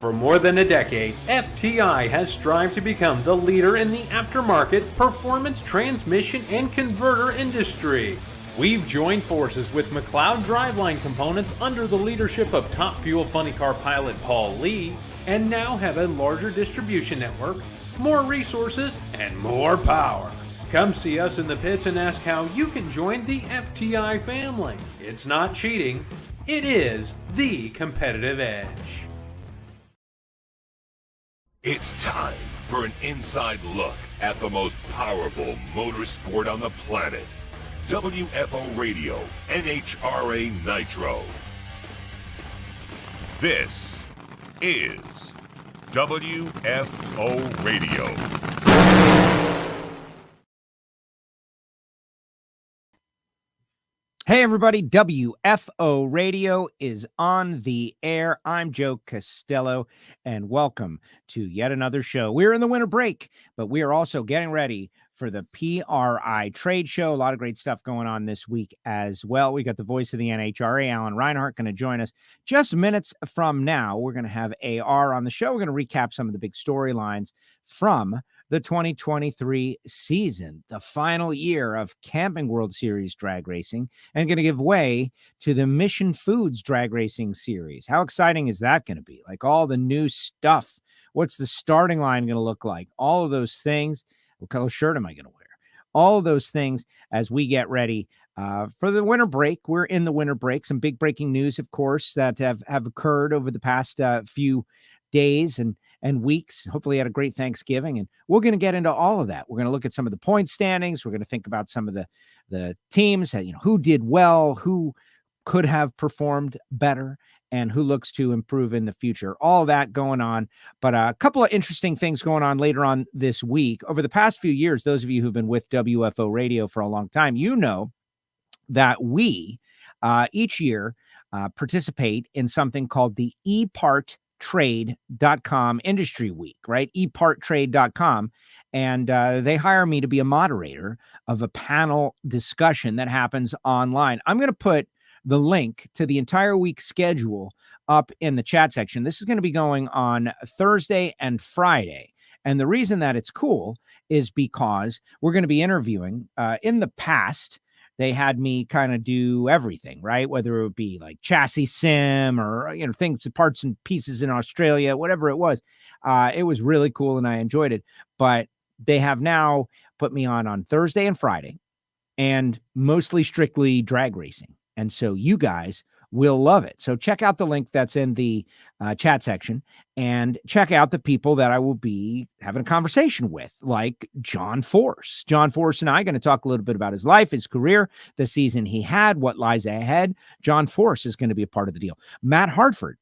For more than a decade, FTI has strived to become the leader in the aftermarket performance transmission and converter industry. We've joined forces with McLeod Driveline Components under the leadership of Top Fuel Funny Car pilot Paul Lee, and now have a larger distribution network, more resources, and more power. Come see us in the pits and ask how you can join the FTI family. It's not cheating, it is the competitive edge. It's time for an inside look at the most powerful motorsport on the planet. WFO Radio, NHRA Nitro. This is WFO Radio. Hey everybody, WFO Radio is on the air. I'm Joe Castello, and welcome to yet another show. We're in the winter break, but we are also getting ready for the PRI Trade Show. A lot of great stuff going on this week as well. We got the voice of the NHRA, Alan Reinhart, going to join us just minutes from now. We're going to have AR on the show. We're going to recap some of the big storylines from the 2023 season, the final year of Camping World Series drag racing, and going to give way to the Mission Foods drag racing series. How exciting is that going to be? Like all the new stuff. What's the starting line going to look like? All of those things. What color shirt am I going to wear? All of those things as we get ready for the winter break. We're in the winter break. Some big breaking news, of course, that have occurred over the past few days and weeks. Hopefully you had a great Thanksgiving, and we're going to get into all of that. We're going to look at some of the point standings. We're going to think about some of the teams, who did well, who could have performed better, and who looks to improve in the future. All that going on, but a couple of interesting things going on later on this week. Over the past few years, those of you who've been with WFO Radio for a long time, you know that we each year participate in something called the ePartTrade.com Industry Week, right? ePartTrade.com. And they hire me to be a moderator of a panel discussion that happens online. I'm going to put the link to the entire week schedule up in the chat section. This is going to be going on Thursday and Friday. And the reason that it's cool is because we're going to be interviewing. In the past, they had me kind of do everything, right? Whether it would be like chassis sim or, things, parts and pieces in Australia, whatever it was. It was really cool and I enjoyed it. But they have now put me on Thursday and Friday, and mostly strictly drag racing. And so you guys will love it. So check out the link that's in the chat section and check out the people that I will be having a conversation with, like John Force. John Force and I are going to talk a little bit about his life, his career, the season he had, what lies ahead. John Force is going to be a part of the deal. Matt Hartford,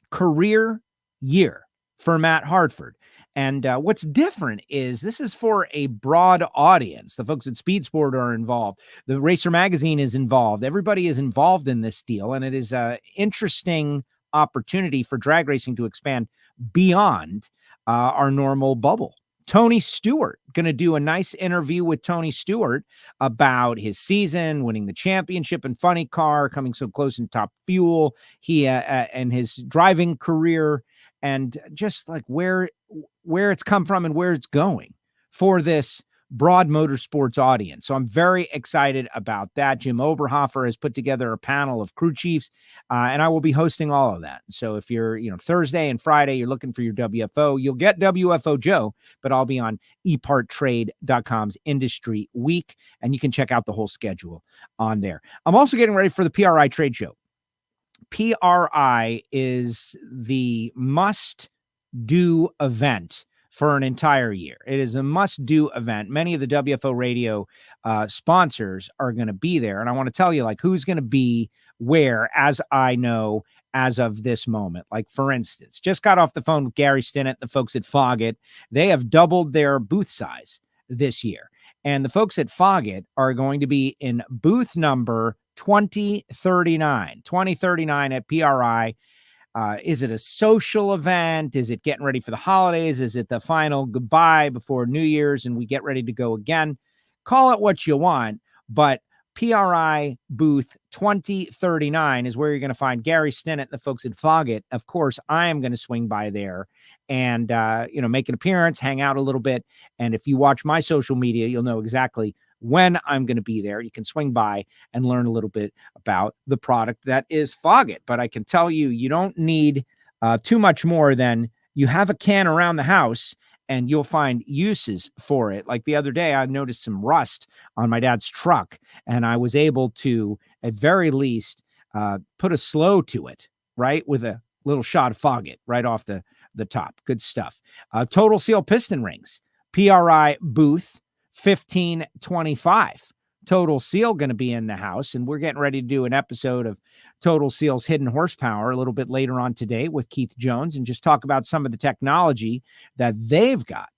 career year for Matt Hartford. And what's different is this is for a broad audience. The folks at Speed Sport are involved. The Racer Magazine is involved. Everybody is involved in this deal. And it is an interesting opportunity for drag racing to expand beyond our normal bubble. Tony Stewart, going to do a nice interview with Tony Stewart about his season, winning the championship in Funny Car, coming so close in Top Fuel, he and his driving career, and just like where it's come from and where it's going for this broad motorsports audience. So I'm very excited about that. Jim Oberhofer has put together a panel of crew chiefs, and I will be hosting all of that. So if you're, Thursday and Friday, you're looking for your WFO, you'll get WFO Joe, but I'll be on ePartTrade.com's Industry Week, and you can check out the whole schedule on there. I'm also getting ready for the PRI Trade Show. PRI is the must-do event for an entire year. It is a must-do event. Many of the WFO Radio sponsors are going to be there, and I want to tell you, who's going to be where, as I know, as of this moment. Like, for instance, just got off the phone with Gary Stinnett, the folks at Foggett. They have doubled their booth size this year, and the folks at Foggett are going to be in booth number 2039 at PRI. Is it a social event? Is it getting ready for the holidays? Is it the final goodbye before New Year's and we get ready to go again? Call it what you want, but PRI booth 2039 is where you're going to find Gary Stinnett and the folks at Foggett. Of course, I am going to swing by there and, make an appearance, hang out a little bit. And if you watch my social media, you'll know exactly when I'm going to be there. You can swing by and learn a little bit about the product that is Foggett. But I can tell you, you don't need too much more than you have a can around the house and you'll find uses for it. Like the other day, I noticed some rust on my dad's truck, and I was able to, at very least, put a slow to it, right? With a little shot of Foggett right off the top. Good stuff. Total Seal piston rings, PRI booth 1525. Total Seal going to be in the house, and we're getting ready to do an episode of Total Seal's Hidden Horsepower a little bit later on today with Keith Jones, and just talk about some of the technology that they've got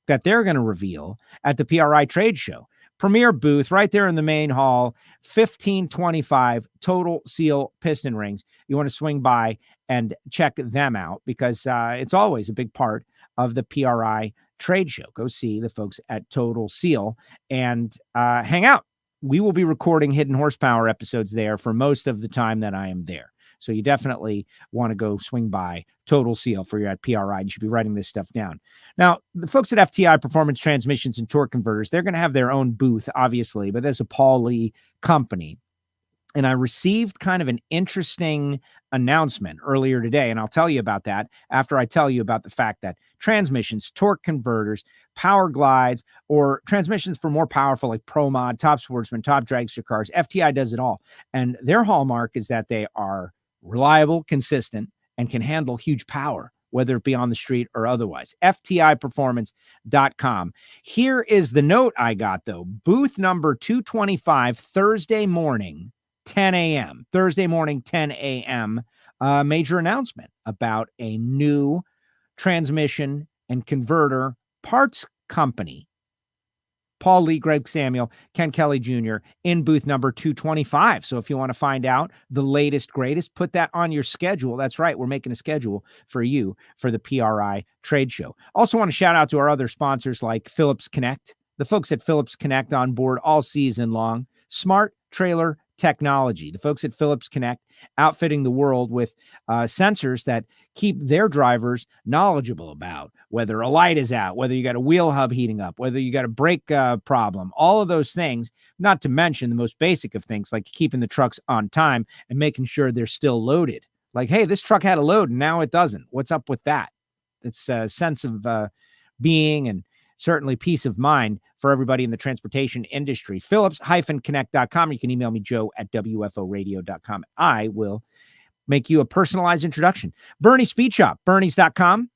that they're going to reveal at the PRI Trade Show. Premier booth right there in the main hall, 1525 Total Seal piston rings. You want to swing by and check them out because it's always a big part of the PRI Trade Show. Go see the folks at Total Seal and hang out. We will be recording Hidden Horsepower episodes there for most of the time that I am there. So you definitely want to go swing by Total Seal for you at PRI. You should be writing this stuff down. Now, the folks at FTI Performance Transmissions and Torque Converters, they're going to have their own booth, obviously, but there's a Paul Lee company. And I received kind of an interesting announcement earlier today, and I'll tell you about that after I tell you about the fact that transmissions, torque converters, power glides, or transmissions for more powerful like Pro Mod, Top Sportsman, Top Dragster cars, FTI does it all. And their hallmark is that they are reliable, consistent, and can handle huge power, whether it be on the street or otherwise. FTIperformance.com. Here is the note I got, though. Booth number 225, Thursday morning, 10 a.m. Thursday morning, 10 a.m. Major announcement about a new transmission and converter parts company. Paul Lee, Greg Samuel, Ken Kelly Jr. in booth number 225. So if you want to find out the latest, greatest, put that on your schedule. That's right. We're making a schedule for you for the PRI Trade Show. Also want to shout out to our other sponsors like Phillips Connect, the folks at Phillips Connect on board all season long. Smart Trailer Technology, the folks at Phillips Connect, outfitting the world with sensors that keep their drivers knowledgeable about whether a light is out, whether you got a wheel hub heating up, whether you got a brake problem, all of those things, not to mention the most basic of things like keeping the trucks on time and making sure they're still loaded. Like, hey, this truck had a load and now it doesn't. What's up with that? It's a sense of being and certainly peace of mind for everybody in the transportation industry. Phillips-connect.com. You can email me, joe@wforadio.com. I will make you a personalized introduction. Bernie Speed Shop, bernies.com.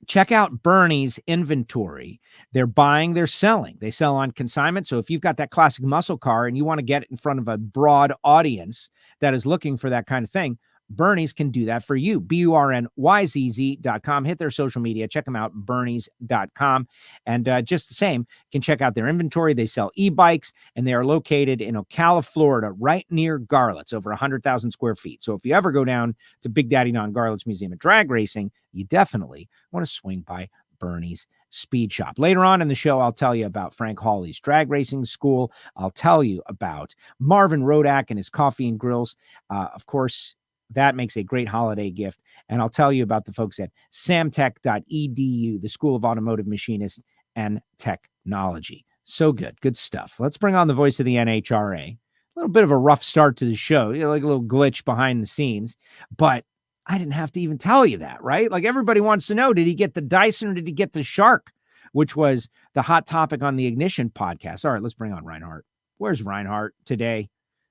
Check out Bernie's inventory. They're buying, they're selling. They sell on consignment. So if you've got that classic muscle car and you want to get it in front of a broad audience that is looking for that kind of thing, Bernie's can do that for you. BURNYZZ.com. Hit their social media. Check them out, bernies.com. And just the same, you can check out their inventory. They sell e-bikes, and they are located in Ocala, Florida, right near Garlett's, over 100,000 square feet. So if you ever go down to Big Daddy Don Garlett's Museum of Drag Racing, you definitely want to swing by Bernie's Speed Shop. Later on in the show, I'll tell you about Frank Hawley's drag racing school. I'll tell you about Marvin Rodak and his coffee and grills. Of course, that makes a great holiday gift. And I'll tell you about the folks at samtech.edu, the School of Automotive Machinists and Technology. So good. Good stuff. Let's bring on the voice of the NHRA. A little bit of a rough start to the show, like a little glitch behind the scenes, but I didn't have to even tell you that, right? Like everybody wants to know, did he get the Dyson or did he get the Shark, which was the hot topic on the Ignition podcast. All right, let's bring on Reinhart. Where's Reinhart today?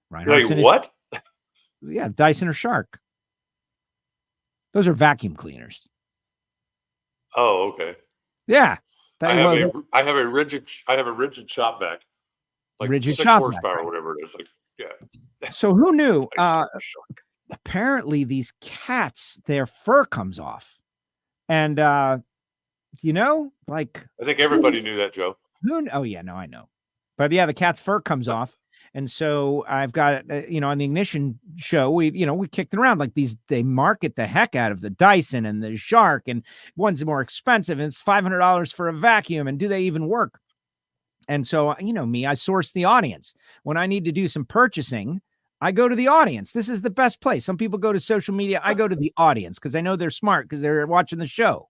Reinhart's like, what? Yeah, Dyson or Shark. Those are vacuum cleaners. Oh, okay. Yeah. I have a rigid shop vac. Like rigid 6 shop horsepower vac, or whatever it is. Like, yeah. So who knew? Apparently these cats, their fur comes off. And like I think everybody knew that, Joe. Oh yeah, no, I know. But yeah, the cat's fur comes off. And so I've got, on the Ignition show, we kicked it around like these, they market the heck out of the Dyson and the Shark, and one's more expensive and it's $500 for a vacuum. And do they even work? And so, you know me, I source the audience. When I need to do some purchasing, I go to the audience. This is the best place. Some people go to social media. I go to the audience because I know they're smart because they're watching the show.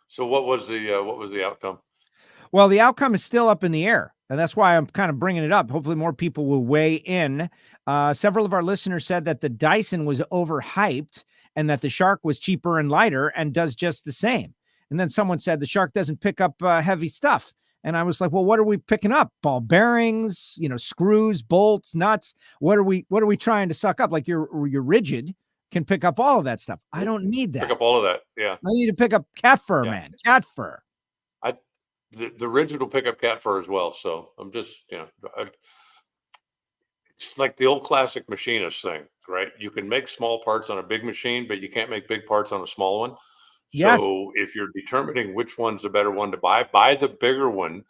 So what was the outcome? Well, the outcome is still up in the air, and that's why I'm kind of bringing it up. Hopefully more people will weigh in. Several of our listeners said that the Dyson was overhyped and that the Shark was cheaper and lighter and does just the same. And then someone said the Shark doesn't pick up heavy stuff. And I was like, well, what are we picking up? Ball bearings, you know, screws, bolts, nuts. What are we trying to suck up? Like your rigid can pick up all of that stuff. I don't need that. Pick up all of that. Yeah. I need to pick up cat fur, man. Cat fur. The rigid will pick up cat fur as well. So I'm just, it's like the old classic machinist thing, right? You can make small parts on a big machine, but you can't make big parts on a small one. Yes. So if you're determining which one's the better one to buy the bigger one,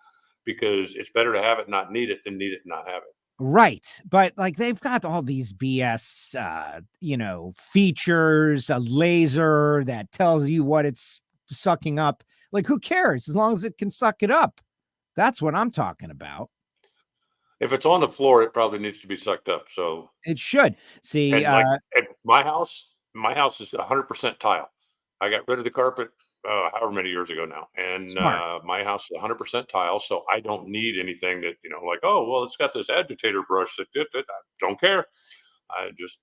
because it's better to have it, not need it, than need it, and not have it. Right. But like they've got all these BS, features, a laser that tells you what it's sucking up. Like, who cares as long as it can suck it up? That's what I'm talking about. If it's on the floor, it probably needs to be sucked up. So it should. See, and like at my house is 100% tile. I got rid of the carpet however many years ago now, and my house is 100% tile, so I don't need anything that like, oh well, it's got this agitator brush that I don't care. I just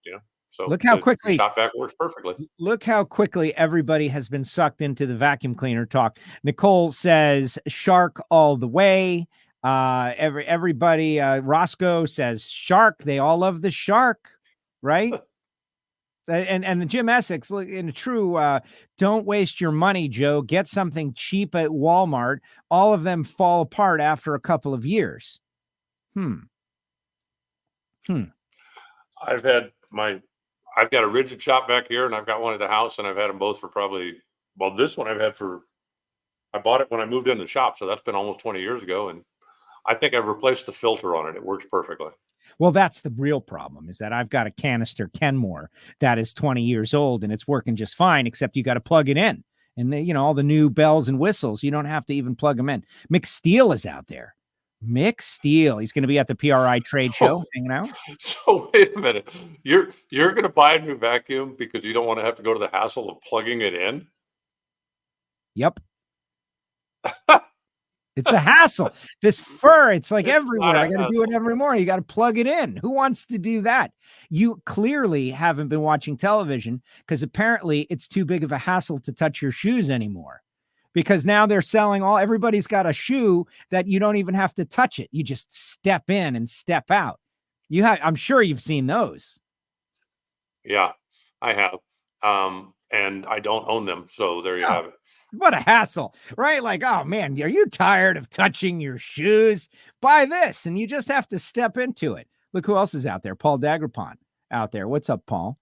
So look how quickly shop vac works perfectly. Look how quickly everybody has been sucked into the vacuum cleaner talk. Nicole says Shark all the way. Everybody, Roscoe says Shark. They all love the Shark, right? And the Jim Essex, in a true, don't waste your money, Joe. Get something cheap at Walmart. All of them fall apart after a couple of years. I've got a rigid shop vac here, and I've got one at the house, and I've had them both for this one I bought it when I moved into the shop, so that's been almost 20 years ago, and I think I've replaced the filter on it. It works perfectly. Well, that's the real problem, is that I've got a canister Kenmore that is 20 years old, and it's working just fine, except you got to plug it in. And, all the new bells and whistles, you don't have to even plug them in. Mick Steele is out there. Mick Steele. He's going to be at the PRI Trade Show hanging out. So wait a minute. You're going to buy a new vacuum because you don't want to have to go to the hassle of plugging it in? Yep. It's a hassle. This fur, it's like everywhere. I got to do it every morning. You got to plug it in. Who wants to do that? You clearly haven't been watching television because apparently it's too big of a hassle to touch your shoes anymore. Because now they're selling everybody's got a shoe that you don't even have to touch it. You just step in and step out. I'm sure you've seen those. Yeah, I have. And I don't own them. So there you have it. What a hassle, right? Like, oh man, are you tired of touching your shoes? Buy this. And you just have to step into it. Look who else is out there. Paul Dagrapon out there. What's up, Paul?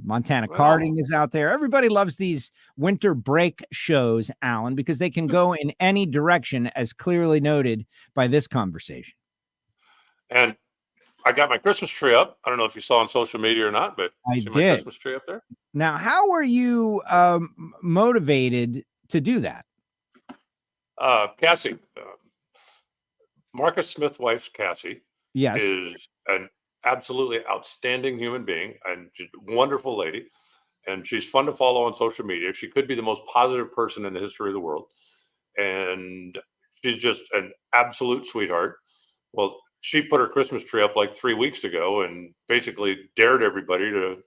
Montana Karting is out there. Everybody loves these winter break shows, Alan, because they can go in any direction, as clearly noted by this conversation. And I got my Christmas tree up. I don't know if you saw on social media or not, but I did. My Christmas tree up there. Now, how were you motivated to do that? Cassie, Marcus Smith's wife's Cassie, yes, is an absolutely outstanding human being and she's a wonderful lady, and she's fun to follow on social media. She could be the most positive person in the history of the world, and she's just an absolute sweetheart. Well, she put her Christmas tree up like 3 weeks ago and basically dared everybody to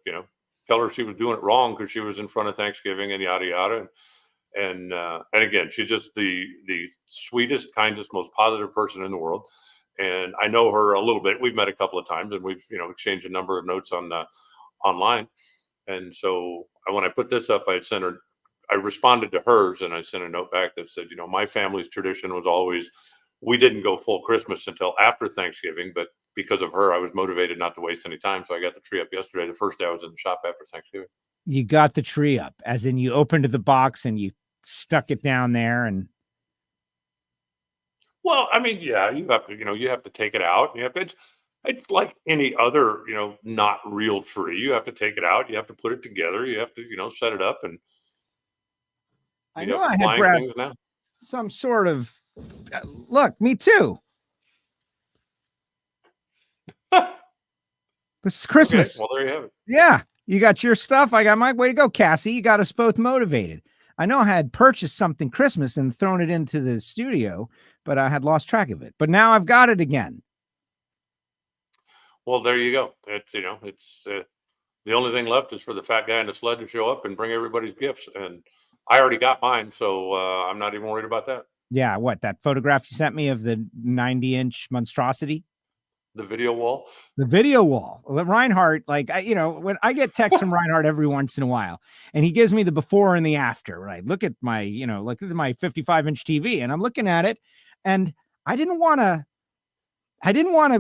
tell her she was doing it wrong because she was in front of Thanksgiving and yada yada. And again, she's just the sweetest, kindest, most positive person in the world. And I know her a little bit. We've met a couple of times, and we've exchanged a number of notes on online. And so when I put this up, I responded to hers, and I sent a note back that said, my family's tradition was always, we didn't go full Christmas until after Thanksgiving, but because of her, I was motivated not to waste any time. So I got the tree up yesterday, the first day I was in the shop after Thanksgiving. You got the tree up, as in you opened the box and you stuck it down there. And well, I mean, yeah, you have to take it out. It's like any other, not real tree. You have to take it out. You have to put it together. You have to, set it up. And I know I had grabbed some sort of Look, me too. This is Christmas. Okay, well, there you have it. Yeah, you got your stuff. I got my way to go, Cassie. You got us both motivated. I know I had purchased something Christmas and thrown it into the studio, but I had lost track of it. But now I've got it again. Well, there you go. It's the only thing left is for the fat guy in the sled to show up and bring everybody's gifts. And I already got mine, so I'm not even worried about that. Yeah, what, that photograph you sent me of the 90-inch monstrosity? The video wall. The video wall. Reinhart, like, when I get texts from Reinhart every once in a while, and he gives me the before and the after, right? Look at my 55-inch TV, and I'm looking at it, and I didn't want to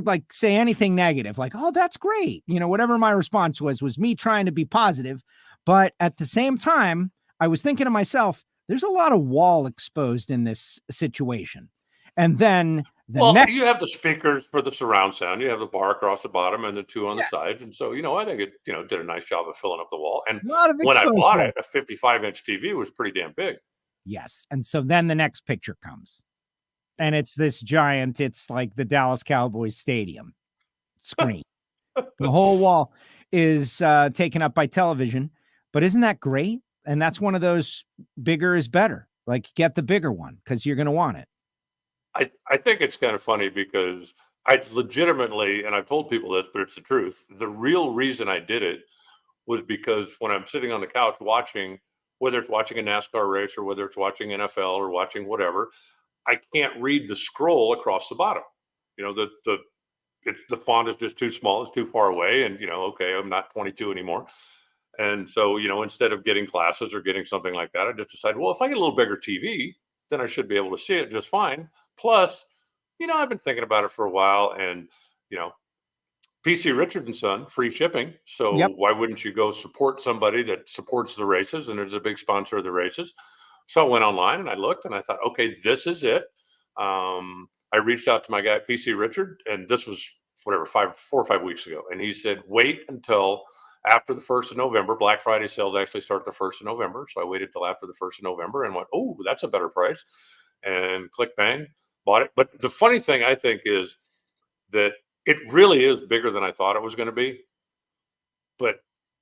like say anything negative, like, oh, that's great. Whatever my response was me trying to be positive. But at the same time, I was thinking to myself, there's a lot of wall exposed in this situation. And then you have the speakers for the surround sound. You have the bar across the bottom and the two on the side. And so, I think it, did a nice job of filling up the wall. And when I bought it, a 55-inch TV was pretty damn big. Yes. And so then the next picture comes. And it's this giant, it's like the Dallas Cowboys stadium screen. The whole wall is taken up by television. But isn't that great? And that's one of those bigger is better. Like, get the bigger one because you're going to want it. I think it's kind of funny because I legitimately, and I've told people this, but it's the truth. The real reason I did it was because when I'm sitting on the couch watching, whether it's watching a NASCAR race or whether it's watching NFL or watching whatever, I can't read the scroll across the bottom. The font is just too small. It's too far away. And, okay, I'm not 22 anymore. And so, instead of getting glasses or getting something like that, I just decided, well, if I get a little bigger TV, then I should be able to see it just fine. Plus, I've been thinking about it for a while, and, PC Richard & Son, free shipping. So Why wouldn't you go support somebody that supports the races and is a big sponsor of the races? So I went online and I looked and I thought, okay, this is it. I reached out to my guy, PC Richard, and this was 4 or 5 weeks ago. And he said, wait until after the 1st of November. Black Friday sales actually start the 1st of November. So I waited till after the 1st of November and went, oh, that's a better price. And click, bang, bought it. But the funny thing I think is that it really is bigger than I thought it was going to be. But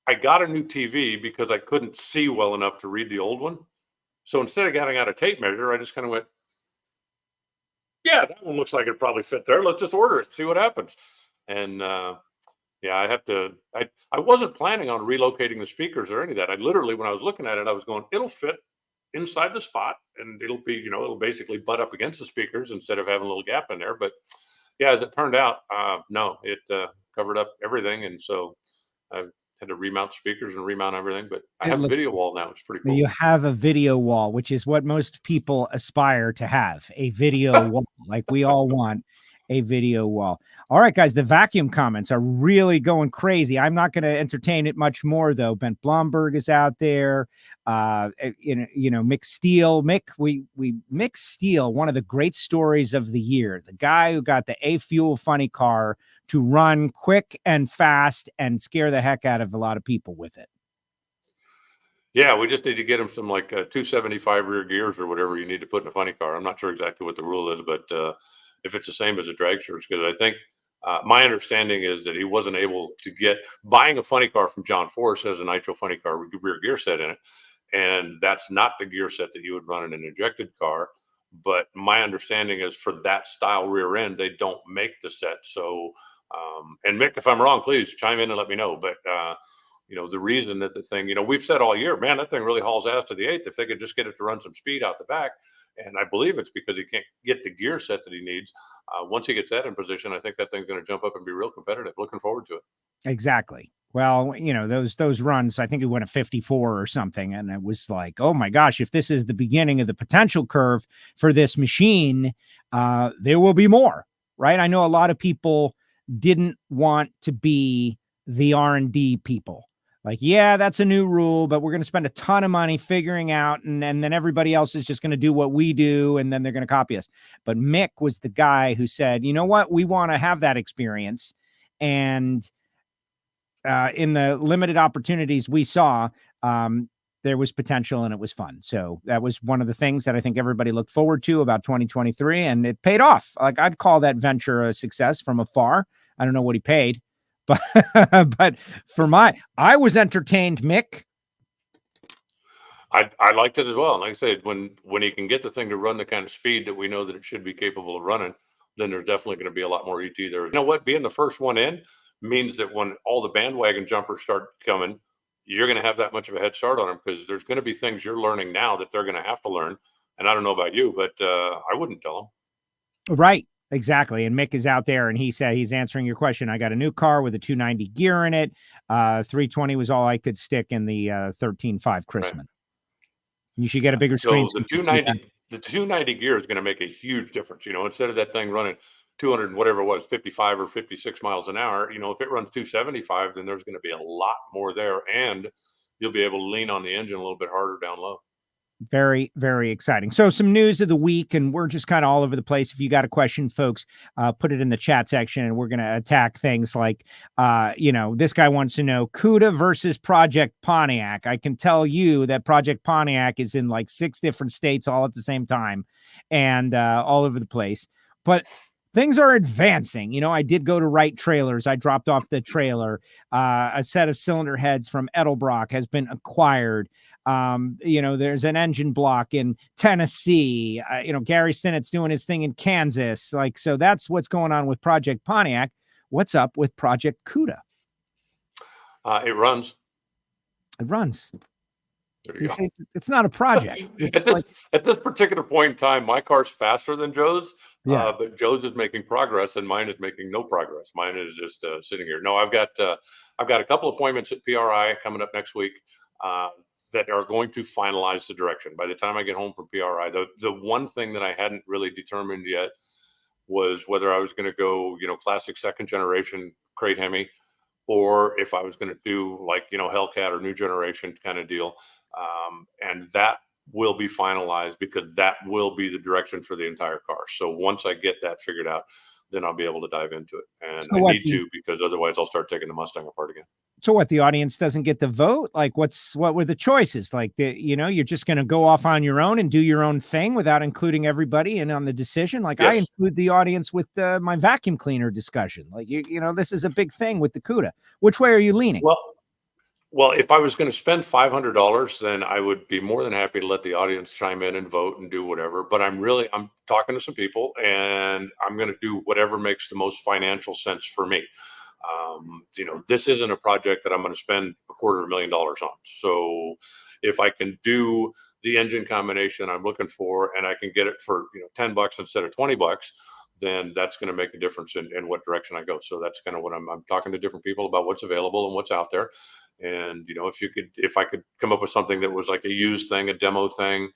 I got a new TV because I couldn't see well enough to read the old one. So instead of getting out a tape measure, I just kind of went, yeah, that one looks like it probably fit there. Let's just order it, see what happens. And I wasn't planning on relocating the speakers or any of that. I literally, when I was looking at it, I was going, it'll fit inside the spot and it'll be, it'll basically butt up against the speakers instead of having a little gap in there. But yeah, as it turned out, no, it covered up everything. And so I had to remount speakers and remount everything, but I have a video wall now. It's pretty cool. You have a video wall, which is what most people aspire to have, a video wall. Like we all want a video wall. All right, guys, the vacuum comments are really going crazy. I'm not going to entertain it much more, though. Bent Blomberg is out there. Mick Steele. Mick Steele, one of the great stories of the year. The guy who got the A-Fuel funny car to run quick and fast and scare the heck out of a lot of people with it. Yeah, we just need to get him some 275 rear gears or whatever you need to put in a funny car. I'm not sure exactly what the rule is, but if it's the same as a dragster, because I think my understanding is that he wasn't able to buying a funny car from John Force has a Nitro funny car rear gear set in it. And that's not the gear set that you would run in an injected car. But my understanding is for that style rear end, they don't make the set. So, and Mick, if I'm wrong, please chime in and let me know. But, the reason that the thing, we've said all year, man, that thing really hauls ass to the eighth. If they could just get it to run some speed out the back. And I believe it's because he can't get the gear set that he needs. Once he gets that in position, I think that thing's going to jump up and be real competitive. Looking forward to it. Exactly. Well, those runs, I think he went a 54 or something. And it was like, oh my gosh, if this is the beginning of the potential curve for this machine, there will be more, right? I know a lot of people didn't want to be the R&D people. Like, yeah, that's a new rule, but we're going to spend a ton of money figuring out, and then everybody else is just going to do what we do, and then they're going to copy us. But Mick was the guy who said, you know what, we want to have that experience. And in the limited opportunities we saw, there was potential and it was fun. So that was one of the things that I think everybody looked forward to about 2023, and it paid off. Like, I'd call that venture a success from afar. I don't know what he paid, but but I was entertained, Mick. I liked it as well. And like I said, when you can get the thing to run the kind of speed that we know that it should be capable of running, then there's definitely going to be a lot more ET there. You know what? Being the first one in means that when all the bandwagon jumpers start coming, you're going to have that much of a head start on them, because there's going to be things you're learning now that they're going to have to learn. And I don't know about you, but I wouldn't tell them. Right. Exactly. And Mick is out there and he said he's answering your question. I got a new car with a 290 gear in it. 320 was all I could stick in the 13.5 Chrisman. Right. You should get a bigger screen. So the 290 gear is going to make a huge difference. You know, instead of that thing running 200 and whatever it was, 55 or 56 miles an hour, you know, if it runs 275, then there's going to be a lot more there, and you'll be able to lean on the engine a little bit harder down low. Very, very exciting. So some news of the week, and we're just kind of all over the place. If you got a question, folks, put it in the chat section, and we're going to attack things like, this guy wants to know CUDA versus Project Pontiac. I can tell you that Project Pontiac is in like 6 different states all at the same time, and all over the place. But things are advancing. You know, I did go to Wright Trailers. I dropped off the trailer. A set of cylinder heads from Edelbrock has been acquired. There's an engine block in Tennessee. Gary Stinnett's doing his thing in Kansas. So that's what's going on with Project Pontiac. What's up with Project CUDA? It runs. It runs. There you go. It's not a project. At this particular point in time, my car's faster than Joe's, yeah. But Joe's is making progress, and mine is making no progress. Mine is just sitting here. No, I've got a couple appointments at PRI coming up next week that are going to finalize the direction. By the time I get home from PRI, the one thing that I hadn't really determined yet was whether I was going to go, classic second generation crate Hemi, or if I was going to do Hellcat or new generation kind of deal. And that will be finalized, because that will be the direction for the entire car. So once I get that figured out, then I'll be able to dive into it. And so I need to, because otherwise I'll start taking the Mustang apart again. So what, the audience doesn't get to vote? Like, what were the choices? Like, you're just going to go off on your own and do your own thing without including everybody in on the decision? Like, yes. I include the audience with my vacuum cleaner discussion. Like, this is a big thing with the CUDA. Which way are you leaning? Well, if I was going to spend $500, then I would be more than happy to let the audience chime in and vote and do whatever. But I'm talking to some people, and I'm going to do whatever makes the most financial sense for me. This isn't a project that I'm going to spend $250,000 on. So if I can do the engine combination I'm looking for, and I can get it for $10 instead of $20, then that's going to make a difference in what direction I go. So that's kind of what I'm talking to different people about, what's available and what's out there. And, if I could come up with something that was like a used thing, a demo thing.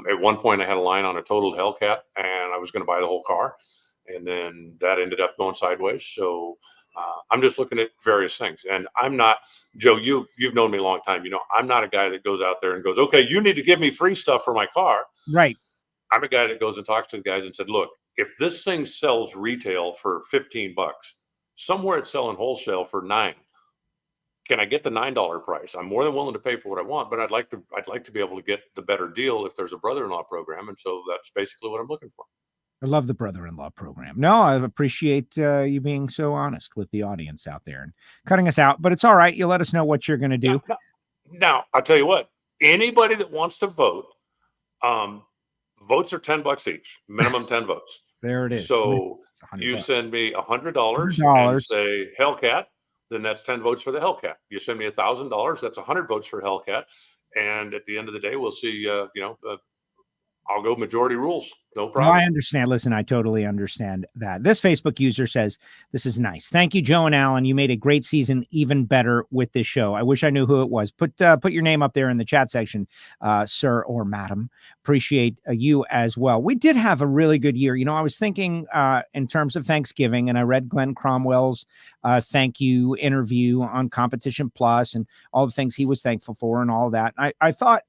At one point I had a line on a totaled Hellcat, and I was going to buy the whole car, and then that ended up going sideways. So I'm just looking at various things, and I'm not, Joe, you've known me a long time. I'm not a guy that goes out there and goes, okay, you need to give me free stuff for my car. Right. I'm a guy that goes and talks to the guys and said, look, if this thing sells retail for $15, somewhere it's selling wholesale for $9. Can I get the $9 price? I'm more than willing to pay for what I want, but I'd like to be able to get the better deal if there's a brother-in-law program. And so that's basically what I'm looking for. I love the brother-in-law program. No, I appreciate you being so honest with the audience out there and cutting us out, but it's all right. You let us know what you're going to do. Now, I'll tell you what, anybody that wants to vote, votes are $10 each, minimum 10 votes. There it is. So you send me $100 and say Hellcat, then that's 10 votes for the Hellcat. You send me $1,000, that's 100 votes for Hellcat. And at the end of the day, we'll see, I'll go majority rules. No problem. I understand. Listen, I totally understand that. This Facebook user says, this is nice. Thank you, Joe and Alan. You made a great season even better with this show. I wish I knew who it was. Put your name up there in the chat section, sir or madam. Appreciate you as well. We did have a really good year. I was thinking in terms of Thanksgiving, and I read Glenn Cromwell's thank you interview on Competition Plus and all the things he was thankful for and all that. I thought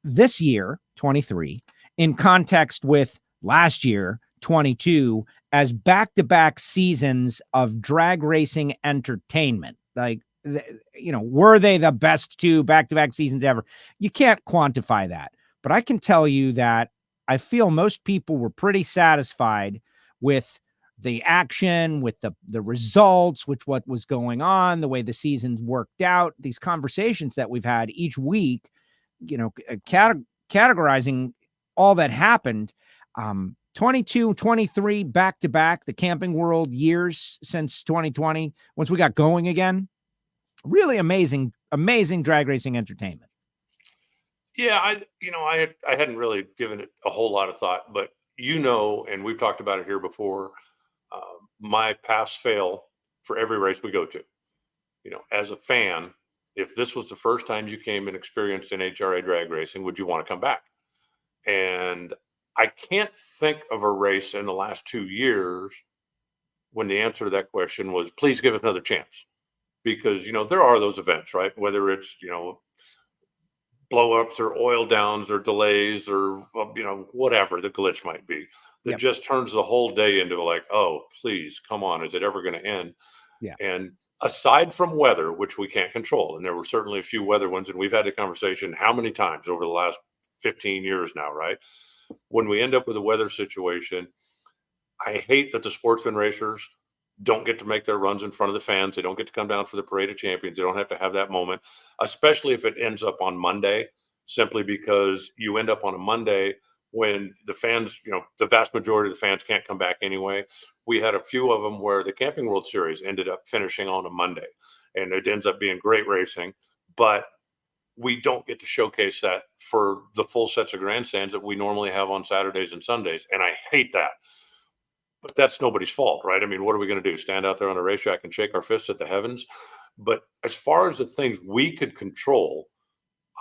this year, 23, in context with last year, 22, as back-to-back seasons of drag racing entertainment. Like, were they the best 2 back-to-back seasons ever? You can't quantify that. But I can tell you that I feel most people were pretty satisfied with the action, with the results, with what was going on, the way the seasons worked out, these conversations that we've had each week, categorizing all that happened. 22, 23 back-to-back, the Camping World years since 2020, once we got going again. Really amazing drag racing entertainment. Yeah, I hadn't really given it a whole lot of thought, but and we've talked about it here before, my pass-fail for every race we go to. As a fan, if this was the first time you came and experienced NHRA drag racing, would you want to come back? And I can't think of a race in the last 2 years when the answer to that question was, please give us another chance. Because, there are those events, right? Whether it's, blow-ups or oil downs or delays or, whatever the glitch might be, that just turns the whole day into like, oh, please, come on, is it ever going to end? Yeah. And aside from weather, which we can't control, and there were certainly a few weather ones, and we've had the conversation how many times over the last 15 years now, right? When we end up with a weather situation, I hate that the Sportsman racers don't get to make their runs in front of the fans. They don't get to come down for the Parade of Champions. They don't have to have that moment, especially if it ends up on Monday, simply because you end up on a Monday when the fans, the vast majority of the fans can't come back anyway. We had a few of them where the Camping World Series ended up finishing on a Monday, and it ends up being great racing, but we don't get to showcase that for the full sets of grandstands that we normally have on Saturdays and Sundays. And I hate that. But that's nobody's fault, right? I mean, what are we going to do? Stand out there on a racetrack and shake our fists at the heavens? But as far as the things we could control,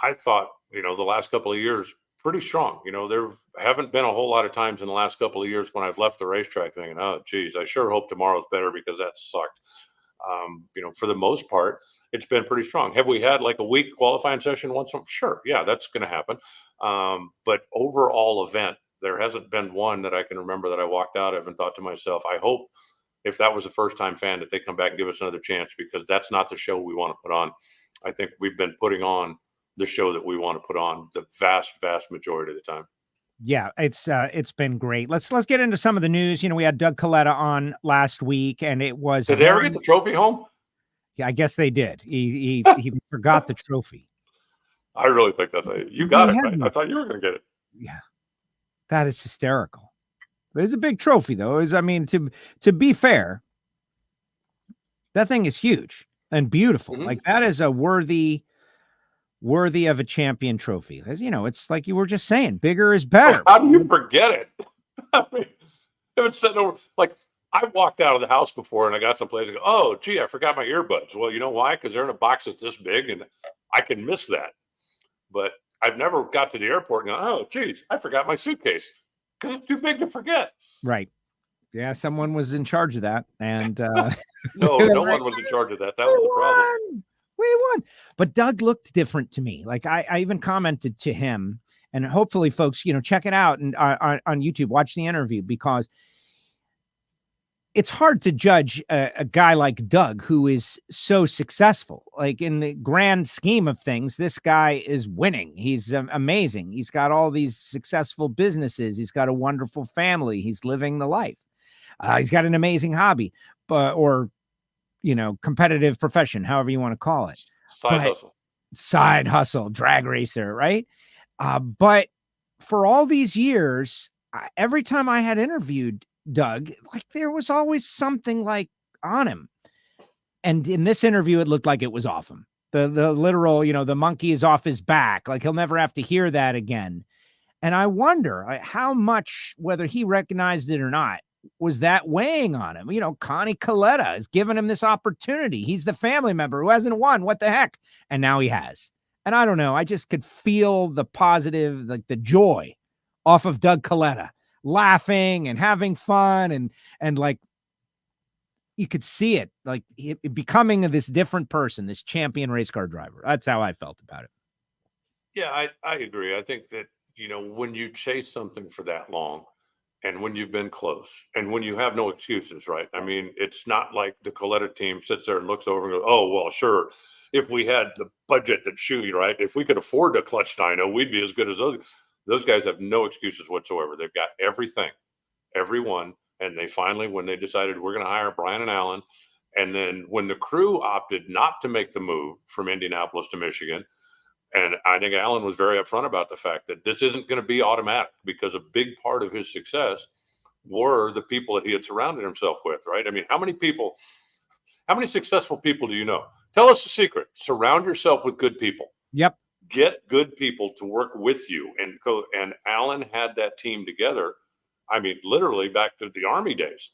I thought, the last couple of years, pretty strong. There haven't been a whole lot of times in the last couple of years when I've left the racetrack thinking, oh, geez, I sure hope tomorrow's better because that sucked. For the most part, it's been pretty strong. Have we had like a week qualifying session once? Sure. Yeah, that's going to happen. But overall event, there hasn't been one that I can remember that I walked out of and thought to myself, I hope if that was a first time fan that they come back and give us another chance, because that's not the show we want to put on. I think we've been putting on the show that we want to put on the vast, vast majority of the time. Yeah, it's been great. Let's get into some of the news. We had Doug Kalitta on last week, and it was. Did they ever get the trophy home? Yeah, I guess they did. He forgot the trophy. I really think that's you got it right. I thought you were going to get it. Yeah, that is hysterical. It's a big trophy, though. To be fair, that thing is huge and beautiful. Mm-hmm. Like that is a worthy of a champion trophy. Because, it's like you were just saying, bigger is better. How do you forget it? I mean, it was sitting over, like, I walked out of the house before and I got someplace and go, oh, gee, I forgot my earbuds. Well, you know why? Because they're in a box that's this big and I can miss that. But I've never got to the airport and gone, oh, geez, I forgot my suitcase because it's too big to forget. Right. Yeah, someone was in charge of that. And no one was in charge of that. That was the problem. We won. But Doug looked different to me. Like I even commented to him, and hopefully folks, check it out and on YouTube, watch the interview, because it's hard to judge a guy like Doug, who is so successful. Like in the grand scheme of things, this guy is winning. He's amazing. He's got all these successful businesses. He's got a wonderful family. He's living the life. He's got an amazing hobby, or competitive profession, however you want to call it. Side hustle, drag racer, right? But for all these years, every time I had interviewed Doug, like there was always something like on him. And in this interview, it looked like it was off him. The literal, the monkey is off his back. Like he'll never have to hear that again. And I wonder how much, whether he recognized it or not, was that weighing on him? Connie Kalitta is giving him this opportunity. He's the family member who hasn't won. What the heck? And now he has. And I don't know. I just could feel the positive, like the joy off of Doug Kalitta, laughing and having fun. And like, you could see it, like becoming this different person, this champion race car driver. That's how I felt about it. Yeah, I agree. I think that, when you chase something for that long, and when you've been close and when you have no excuses, right? I mean, it's not like the Kalitta team sits there and looks over and goes, oh, well, sure. If we had the budget that shoot, right? If we could afford a clutch dyno, we'd be as good as those. Those guys have no excuses whatsoever. They've got everything, everyone. And they finally, when they decided we're going to hire Brian and Alan, and then when the crew opted not to make the move from Indianapolis to Michigan, and I think Alan was very upfront about the fact that this isn't going to be automatic, because a big part of his success were the people that he had surrounded himself with, right? I mean, how many successful people do you know? Tell us the secret. Surround yourself with good people. Yep. Get good people to work with you. And Alan had that team together. I mean, literally back to the Army days.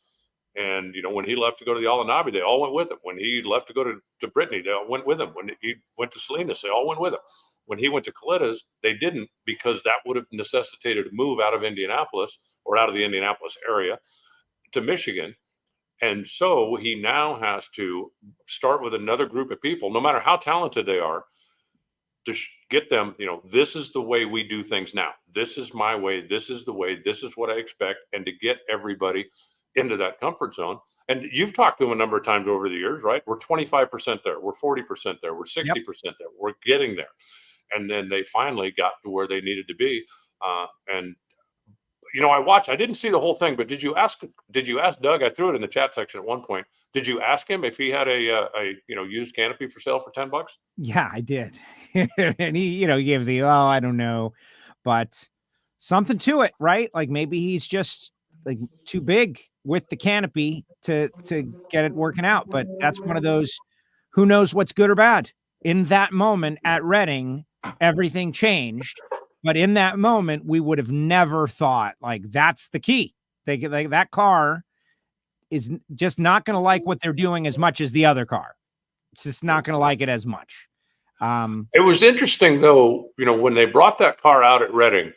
And, you know, when he left to go to the Alanabi, they all went with him. When he left to go to Brittany, they all went with him. When he went to Salinas, they all went with him. When he went to Kalitta's, they didn't, because that would have necessitated a move out of Indianapolis or out of the Indianapolis area to Michigan. And so he now has to start with another group of people, no matter how talented they are, to get them, you know, this is the way we do things now. This is my way. This is the way. This is what I expect. And to get everybody into that comfort zone. And you've talked to them a number of times over the years, right? We're 25% there. We're 40% there. We're 60% there. We're getting there. And then they finally got to where they needed to be. And, you know, I didn't see the whole thing, but did you ask Doug? I threw it in the chat section at one point. Did you ask him if he had a used canopy for sale for $10? Yeah, I did. And he, gave the, I don't know, but something to it, right? Like maybe he's just like too big with the canopy to get it working out. But that's one of those, who knows what's good or bad. In that moment at Reading, everything changed. But in that moment, we would have never thought, like, that's the key. That car is just not going to like what they're doing as much as the other car. It's just not going to like it as much. It was interesting, though, when they brought that car out at Reading,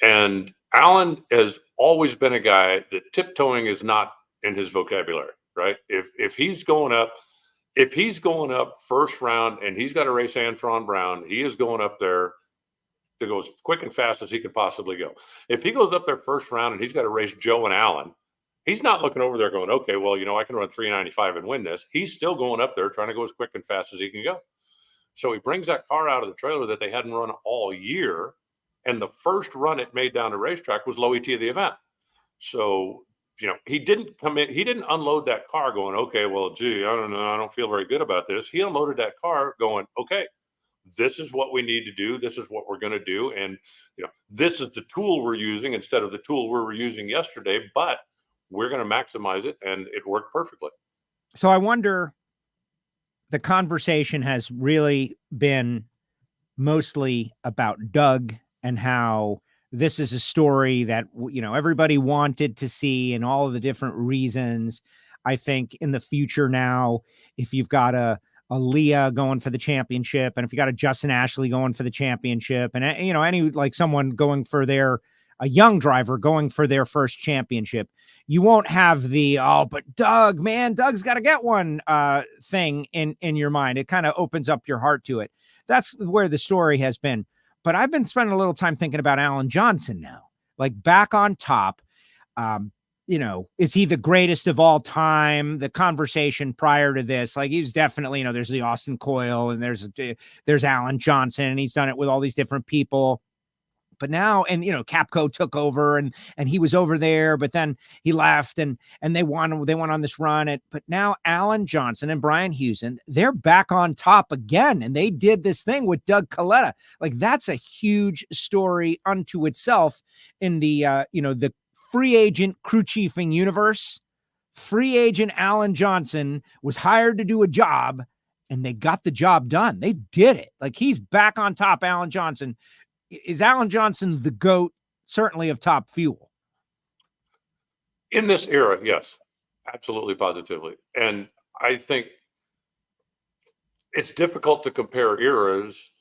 and Alan has always been a guy that tiptoeing is not in his vocabulary, right? If he's going up first round and he's got to race Antron Brown, he is going up there to go as quick and fast as he could possibly go. If he goes up there first round and he's got to race Joe and Alan, he's not looking over there going, okay, well, I can run 395 and win this. He's still going up there trying to go as quick and fast as he can go. So he brings that car out of the trailer that they hadn't run all year. And the first run it made down the racetrack was low ET of the event. So, he didn't come in, he didn't unload that car going, okay, well, gee, I don't know, I don't feel very good about this. He unloaded that car going, okay, this is what we need to do. This is what we're going to do. And, this is the tool we're using instead of the tool we were using yesterday, but we're going to maximize it. And it worked perfectly. So I wonder, the conversation has really been mostly about Doug and how this is a story that, everybody wanted to see and all of the different reasons. I think in the future now, if you've got a Leah going for the championship, and if you got a Justin Ashley going for the championship, and, any like someone going for a young driver going for their first championship, you won't have the, but Doug's got to get one thing in your mind. It kind of opens up your heart to it. That's where the story has been. But I've been spending a little time thinking about Alan Johnson now, like back on top. Is he the greatest of all time? The conversation prior to this, like, he was definitely, there's the Austin Coyle and there's Alan Johnson, and he's done it with all these different people. But now, and Capco took over and he was over there, but then he left and they went on this run. But now Alan Johnson and Brian Hewson, they're back on top again. And they did this thing with Doug Kalitta. Like, that's a huge story unto itself in the, the free agent crew chiefing universe. Free agent Alan Johnson was hired to do a job, and they got the job done. They did it. Like, he's back on top, Alan Johnson. Is Alan Johnson the GOAT, certainly of Top Fuel? In this era, yes, absolutely, positively. And I think it's difficult to compare eras,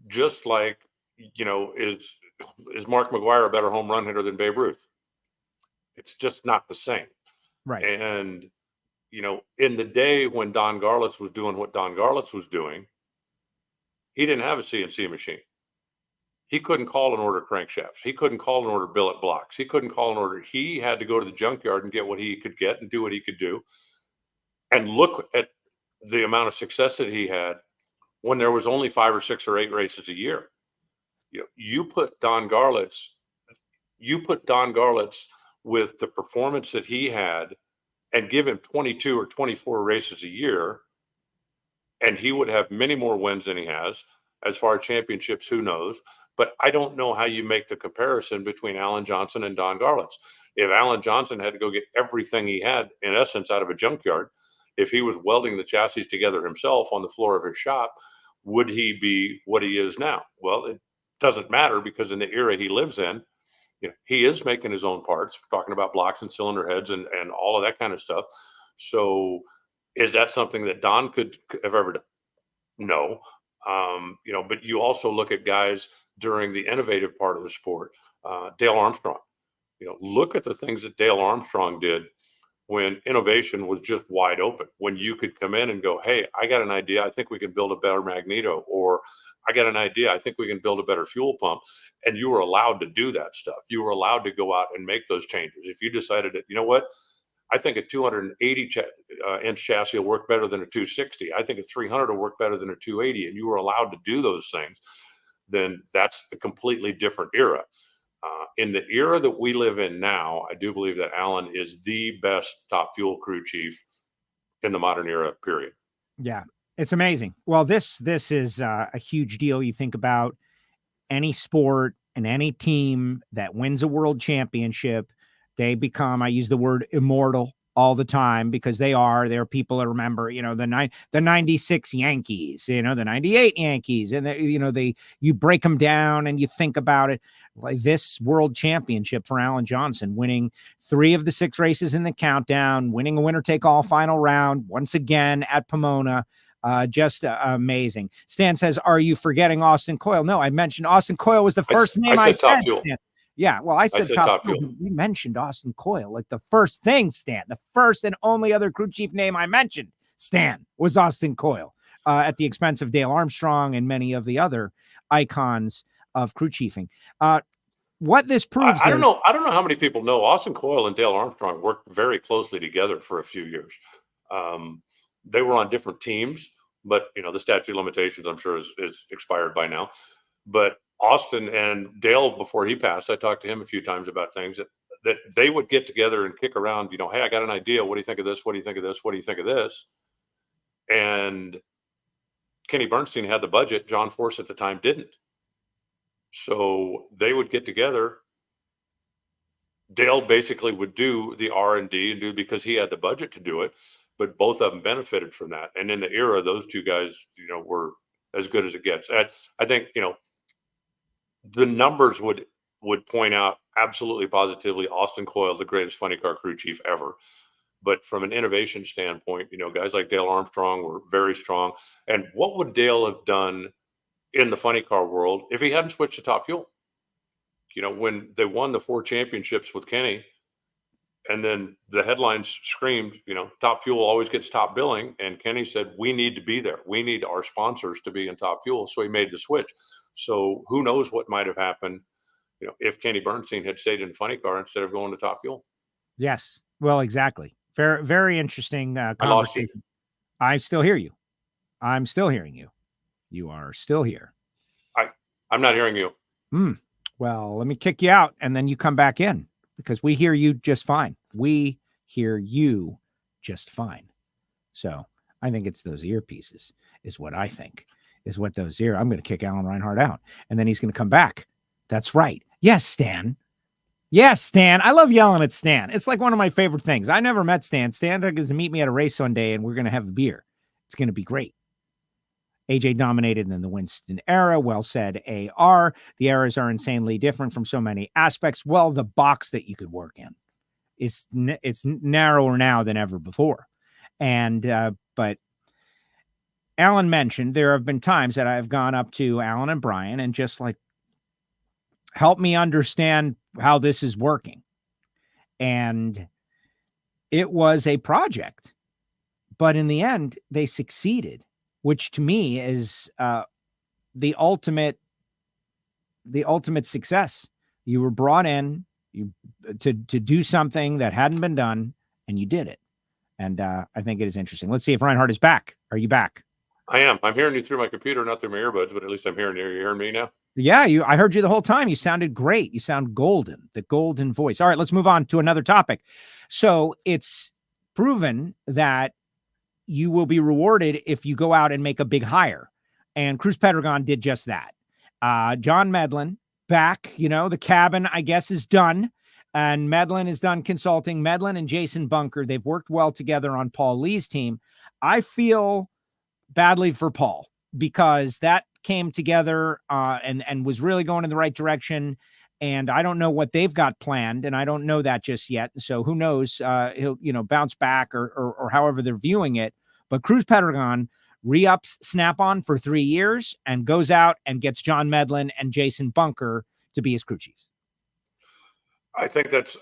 just like, is Mark McGwire a better home run hitter than Babe Ruth? It's just not the same. Right. And, in the day when Don Garlits was doing what Don Garlits was doing, he didn't have a CNC machine. he couldn't call and order crankshafts. He couldn't call and order billet blocks. He couldn't call and order. He had to go to the junkyard and get what he could get and do what he could do. And look at the amount of success that he had when there was only 5 or 6 or 8 races a year. You put Don Garlits with the performance that he had and give him 22 or 24 races a year, and he would have many more wins than he has. As far as championships, who knows? But I don't know how you make the comparison between Alan Johnson and Don Garlits. If Alan Johnson had to go get everything he had, in essence, out of a junkyard, if he was welding the chassis together himself on the floor of his shop, would he be what he is now? Well, it doesn't matter, because in the era he lives in, he is making his own parts. We're talking about blocks and cylinder heads and all of that kind of stuff. So is that something that Don could have ever done? No. But you also look at guys during the innovative part of the sport. Dale Armstrong. Look at the things that Dale Armstrong did when innovation was just wide open, when you could come in and go, hey, I got an idea. I think we can build a better magneto, or I got an idea. I think we can build a better fuel pump. And you were allowed to do that stuff. You were allowed to go out and make those changes. If you decided that, you know what, I think a 280 inch chassis will work better than a 260. I think a 300 will work better than a 280. And you were allowed to do those things. Then that's a completely different era. In the era that we live in now, I do believe that Alan is the best top fuel crew chief in the modern era, period. Yeah, it's amazing. Well, this is a huge deal. You think about any sport and any team that wins a world championship, they become, I use the word immortal all the time, because there are people that remember, the 96 Yankees, the 98 Yankees, and you break them down and you think about it. Like this world championship for Alan Johnson, winning 3 of the 6 races in the countdown, winning a winner take all final round once again at Pomona. Just amazing. Stan says, are you forgetting Austin Coyle? No, I mentioned Austin Coyle was the first name I said. Yeah, well, I said top fuel. We mentioned Austin Coyle, like the first thing, Stan. The first and only other crew chief name I mentioned, Stan, was Austin Coyle, at the expense of Dale Armstrong and many of the other icons of crew chiefing. What this proves, I don't know how many people know Austin Coyle and Dale Armstrong worked very closely together for a few years. They were on different teams, but the statute of limitations, I'm sure, is expired by now. But Austin and Dale, before he passed, I talked to him a few times about things that they would get together and kick around, hey, I got an idea. What do you think of this? What do you think of this? What do you think of this? And Kenny Bernstein had the budget. John Force at the time didn't. So they would get together. Dale basically would do the R&D and do, because he had the budget to do it, but both of them benefited from that. And in the era, those two guys, were as good as it gets. I think, the numbers would point out absolutely positively Austin Coyle, the greatest funny car crew chief ever. But from an innovation standpoint, guys like Dale Armstrong were very strong. And what would Dale have done in the funny car world if he hadn't switched to top fuel? When they won the 4 championships with Kenny, and then the headlines screamed, top fuel always gets top billing. And Kenny said, we need to be there. We need our sponsors to be in top fuel. So he made the switch. So who knows what might have happened, if Kenny Bernstein had stayed in funny car instead of going to top fuel. Yes. Well, exactly. Very, very interesting conversation. I lost you. I still hear you. I'm still hearing you. You are still here. I'm not hearing you. Well, let me kick you out and then you come back in, because we hear you just fine. We hear you just fine. So I think it's those earpieces is what I think. Is what those here. I'm going to kick Alan Reinhart out, and then he's going to come back. That's right. Yes, Stan. Yes, Stan. I love yelling at Stan. It's like one of my favorite things. I never met Stan. Stan is to meet me at a race one day, and we're going to have a beer. It's going to be great. AJ dominated in the Winston era. Well said, AR. The eras are insanely different from so many aspects. Well, the box that you could work in it's narrower now than ever before. And, but Alan mentioned there have been times that I've gone up to Alan and Brian and just like, help me understand how this is working. And it was a project, but in the end they succeeded, which to me is the ultimate the ultimate success. You were brought in to do something that hadn't been done, and you did it. And I think it is interesting. Let's see if Reinhart is back. Are you back? I am. I'm hearing you through my computer, not through my earbuds, but at least I'm hearing you. You're hearing me now? Yeah, I heard you the whole time. You sounded great. You sound golden, the golden voice. All right, let's move on to another topic. So it's proven that you will be rewarded if you go out and make a big hire. And Cruz Pedregon did just that. John Medlin back, the cabin, I guess, is done. And Medlin is done consulting. Medlin and Jason Bunker, they've worked well together on Paul Lee's team. I feel badly for Paul because that came together and was really going in the right direction. And I don't know what they've got planned, and I don't know that just yet. So who knows? He'll, bounce back or however they're viewing it. But Cruz Pedregon re-ups Snap-on for 3 years and goes out and gets John Medlin and Jason Bunker to be his crew chiefs. I think that's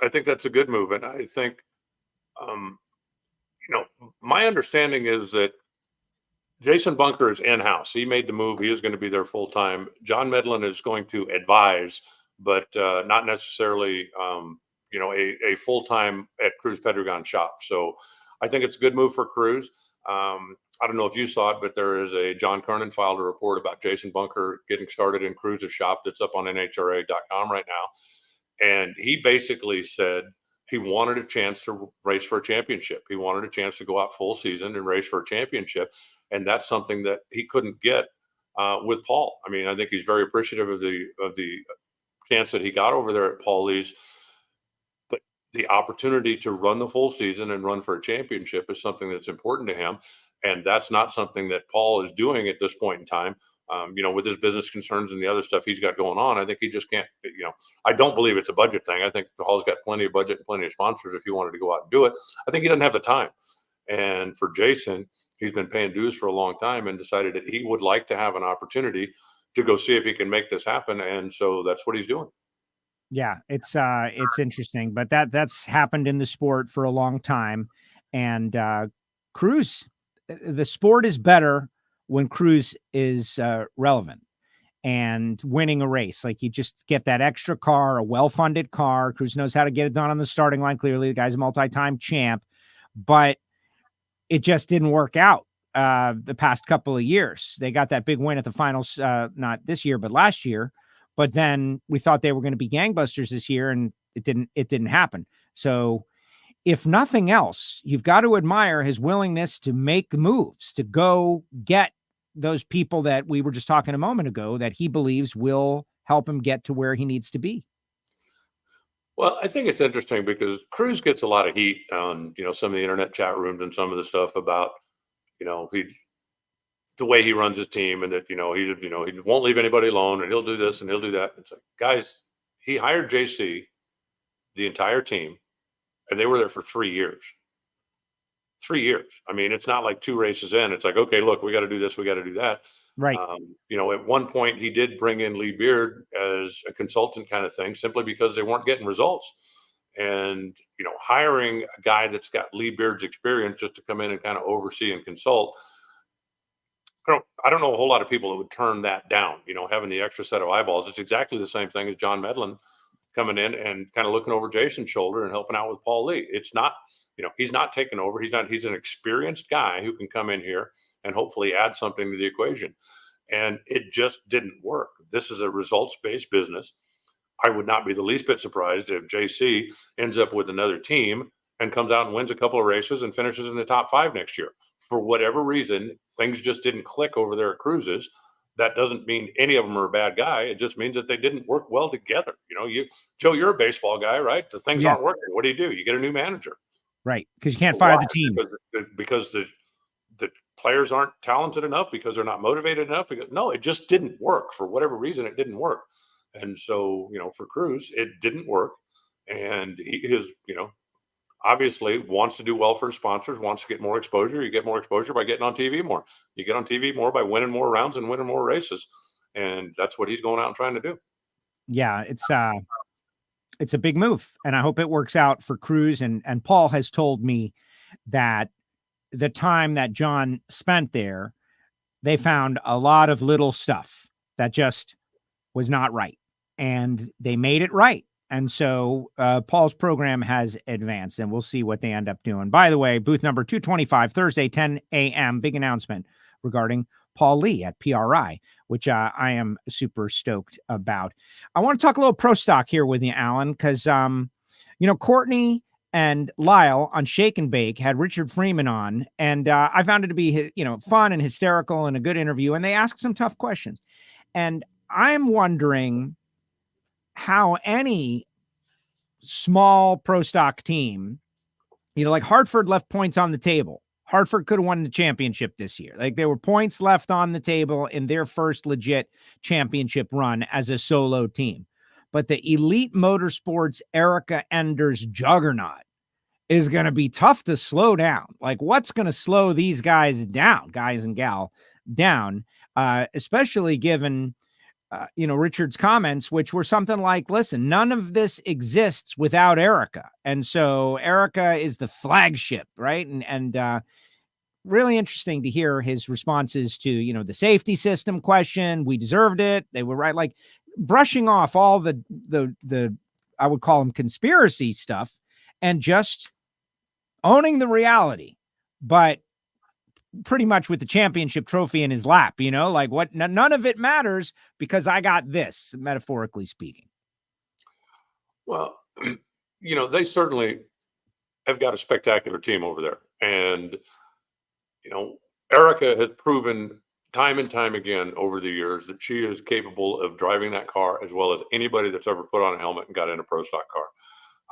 a good move, and I think, my understanding is that Jason Bunker is in-house. He made the move. He is going to be there full-time. John Medlin is going to advise, but not necessarily, a full-time at Cruz Pedregon shop. So I think it's a good move for Cruz. I don't know if you saw it, but there is a John Kernan filed a report about Jason Bunker getting started in Cruz's shop that's up on NHRA.com right now. And he basically said he wanted a chance to race for a championship. He wanted a chance to go out full season and race for a championship. And that's something that he couldn't get with Paul. I mean, I think he's very appreciative of the chance that he got over there at Paul Lee's. But the opportunity to run the full season and run for a championship is something that's important to him. And that's not something that Paul is doing at this point in time. With his business concerns and the other stuff he's got going on, I think he just can't, I don't believe it's a budget thing. I think Paul's got plenty of budget and plenty of sponsors if he wanted to go out and do it. I think he doesn't have the time. And for Jason, he's been paying dues for a long time and decided that he would like to have an opportunity to go see if he can make this happen. And so that's what he's doing. Yeah, it's interesting, but that's happened in the sport for a long time. And Cruz, the sport is better when Cruz is relevant and winning a race. Like, you just get that extra car, a well-funded car. Cruz knows how to get it done on the starting line. Clearly, the guy's a multi-time champ, but it just didn't work out the past couple of years. They got that big win at the finals, not this year, but last year. But then we thought they were going to be gangbusters this year, and it didn't happen. So if nothing else, you've got to admire his willingness to make moves, to go get those people that we were just talking a moment ago that he believes will help him get to where he needs to be. Well, I think it's interesting because Cruz gets a lot of heat on, some of the internet chat rooms and some of the stuff about, the way he runs his team, and that, he won't leave anybody alone, and he'll do this and he'll do that. It's like, guys, he hired JC, the entire team, and they were there for 3 years. 3 years. I mean, it's not like 2 races in. It's like, okay, look, we got to do this, we got to do that. Right. At one point he did bring in Lee Beard as a consultant kind of thing, simply because they weren't getting results. And, hiring a guy that's got Lee Beard's experience just to come in and kind of oversee and consult, I don't know a whole lot of people that would turn that down, having the extra set of eyeballs. It's exactly the same thing as John Medlin coming in and kind of looking over Jason's shoulder and helping out with Paul Lee. It's not, he's not taking over. He's an experienced guy who can come in here and hopefully add something to the equation. And it just didn't work. This is a results-based business. I would not be the least bit surprised if JC ends up with another team and comes out and wins a couple of races and finishes in the top 5 next year. For whatever reason, things just didn't click over there at Cruz's. That doesn't mean any of them are a bad guy. It just means that they didn't work well together. Joe, you're a baseball guy, right? The things aren't working. What do? You get a new manager. Right, because you can't fire the team. Because the players aren't talented enough, because they're not motivated enough. No, it just didn't work. For whatever reason, it didn't work. And so, for Cruz, it didn't work. And he is, obviously wants to do well for his sponsors, wants to get more exposure. You get more exposure by getting on TV more. You get on TV more by winning more rounds and winning more races. And that's what he's going out and trying to do. Yeah, it's a big move, and I hope it works out for Cruz. And Paul has told me that the time that John spent there, they found a lot of little stuff that just was not right. and they made it right. And so Paul's program has advanced, and we'll see what they end up doing. By the way, booth number 225, Thursday, 10 a.m., big announcement regarding Paul Lee at PRI, which I am super stoked about. I want to talk a little pro stock here with you, Alan, because, Courtney and Lyle on Shake and Bake had Richard Freeman on, and I found it to be, fun and hysterical and a good interview, and they asked some tough questions. And I'm wondering how any small pro stock team, like Hartford left points on the table. Hartford could have won the championship this year. Like, there were points left on the table in their first legit championship run as a solo team. But the Elite Motorsports Erica Enders juggernaut is going to be tough to slow down. Like, what's going to slow these guys down, guys and gal down, especially given Richard's comments, which were something like, listen, none of this exists without Erica. And so Erica is the flagship, right? And really interesting to hear his responses to, the safety system question. We deserved it. They were right. Like, brushing off all the I would call them conspiracy stuff and just owning the reality. But pretty much with the championship trophy in his lap, like, what? None of it matters because I got this, metaphorically speaking. Well, they certainly have got a spectacular team over there. And, Erica has proven time and time again over the years that she is capable of driving that car as well as anybody that's ever put on a helmet and got in a pro stock car.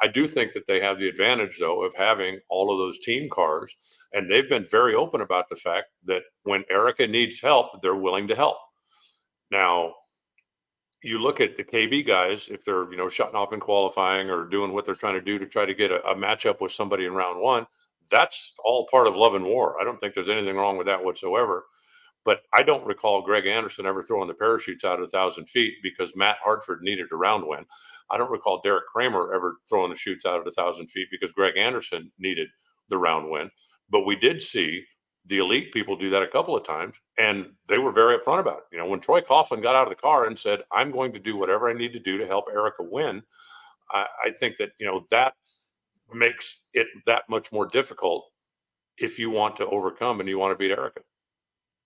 I do think that they have the advantage, though, of having all of those team cars. And they've been very open about the fact that when Erica needs help, they're willing to help. Now, you look at the KB guys, if they're, shutting off in qualifying or doing what they're trying to do to try to get a matchup with somebody in round one, that's all part of love and war. I don't think there's anything wrong with that whatsoever. But I don't recall Greg Anderson ever throwing the parachutes out of 1,000 feet because Matt Hartford needed a round win. I don't recall Derek Kramer ever throwing the chutes out of 1,000 feet because Greg Anderson needed the round win. But we did see the elite people do that a couple of times, and they were very upfront about it. When Troy Coughlin got out of the car and said, I'm going to do whatever I need to do to help Erica win, I think that, that makes it that much more difficult if you want to overcome and you want to beat Erica.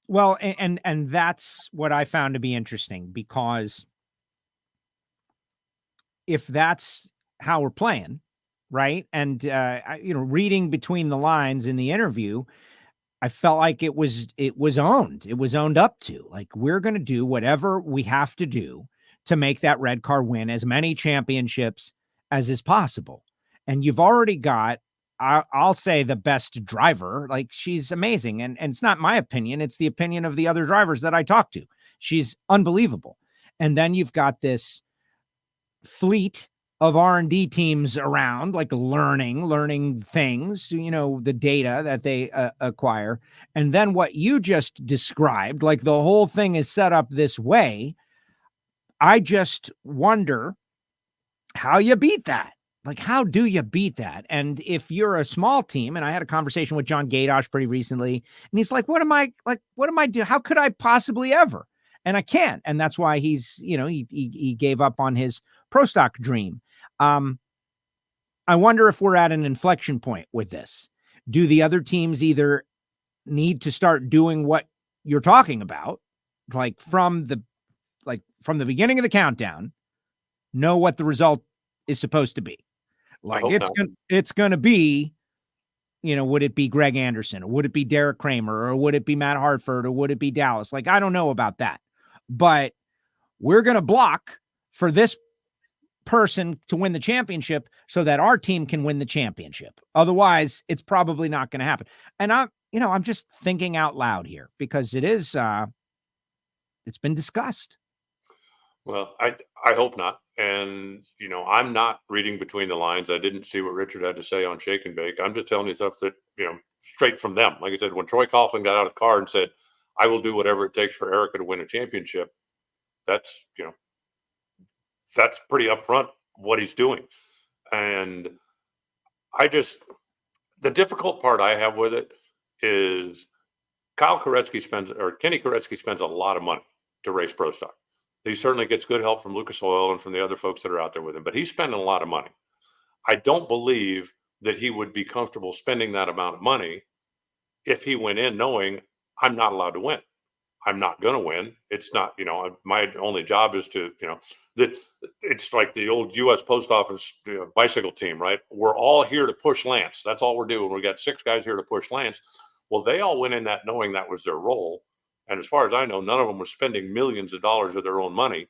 Well, and that's what I found to be interesting, because if that's how we're playing, right? And, reading between the lines in the interview, I felt like it was owned. It was owned up to, like, we're going to do whatever we have to do to make that red car win as many championships as is possible. And you've already got, I'll say, the best driver. Like, she's amazing. And it's not my opinion. It's the opinion of the other drivers that I talk to. She's unbelievable. And then you've got this fleet of R&D teams around, like, learning things, the data that they acquire. And then what you just described, like, the whole thing is set up this way. I just wonder how you beat that. Like, how do you beat that? And if you're a small team, and I had a conversation with John Gadosh pretty recently, and he's like, what am I doing? How could I possibly ever? And I can't. And that's why he's, he gave up on his pro stock dream. I wonder if we're at an inflection point with this. Do the other teams either need to start doing what you're talking about, like from the beginning of the countdown, know what the result is supposed to be? Like, it's going to be, would it be Greg Anderson, or would it be Derek Kramer, or would it be Matt Hartford, or would it be Dallas? Like, I don't know about that, but we're going to block for this person to win the championship so that our team can win the championship. Otherwise, it's probably not going to happen. And I'm just thinking out loud here, because it is, it's been discussed. Well, I hope not. And, I'm not reading between the lines. I didn't see what Richard had to say on Shake and Bake. I'm just telling you stuff that, straight from them. Like I said, when Troy Coughlin got out of the car and said, I will do whatever it takes for Erica to win a championship, that's pretty upfront what he's doing. And the difficult part I have with it is Kenny Koretsky spends a lot of money to race pro stock. He certainly gets good help from Lucas Oil and from the other folks that are out there with him, but he's spending a lot of money. I don't believe that he would be comfortable spending that amount of money if he went in knowing I'm not allowed to win. I'm not going to win. It's not, my only job is to, that it's like the old U.S. Post Office bicycle team, right? We're all here to push Lance. That's all we're doing. We got 6 guys here to push Lance. Well, they all went in that knowing that was their role. And as far as I know, none of them was spending millions of dollars of their own money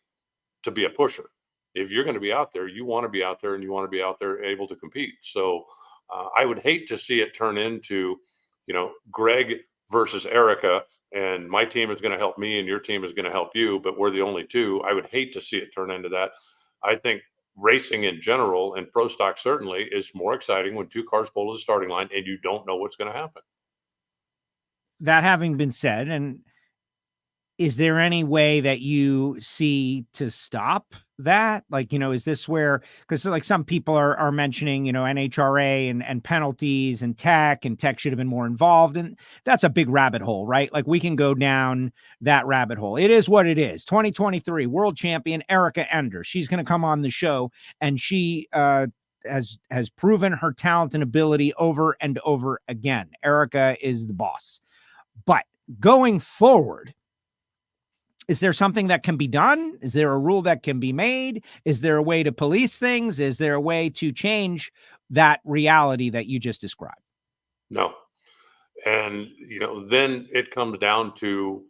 to be a pusher. If you're going to be out there, you want to be out there and you want to be out there able to compete. So I would hate to see it turn into, Greg versus Erica, and my team is going to help me and your team is going to help you, but we're the only two. I would hate to see it turn into that. I think racing in general, and pro stock certainly, is more exciting when 2 cars pull to the starting line and you don't know what's going to happen. That having been said, and is there any way that you see to stop that? Like, is this where, because like some people are mentioning, NHRA and penalties and tech should have been more involved. And that's a big rabbit hole, right? Like we can go down that rabbit hole. It is what it is. 2023 world champion, Erica Ender. She's going to come on the show, and she has proven her talent and ability over and over again. Erica is the boss. But going forward, is there something that can be done? Is there a rule that can be made? Is there a way to police things? Is there a way to change that reality that you just described? No. And, then it comes down to,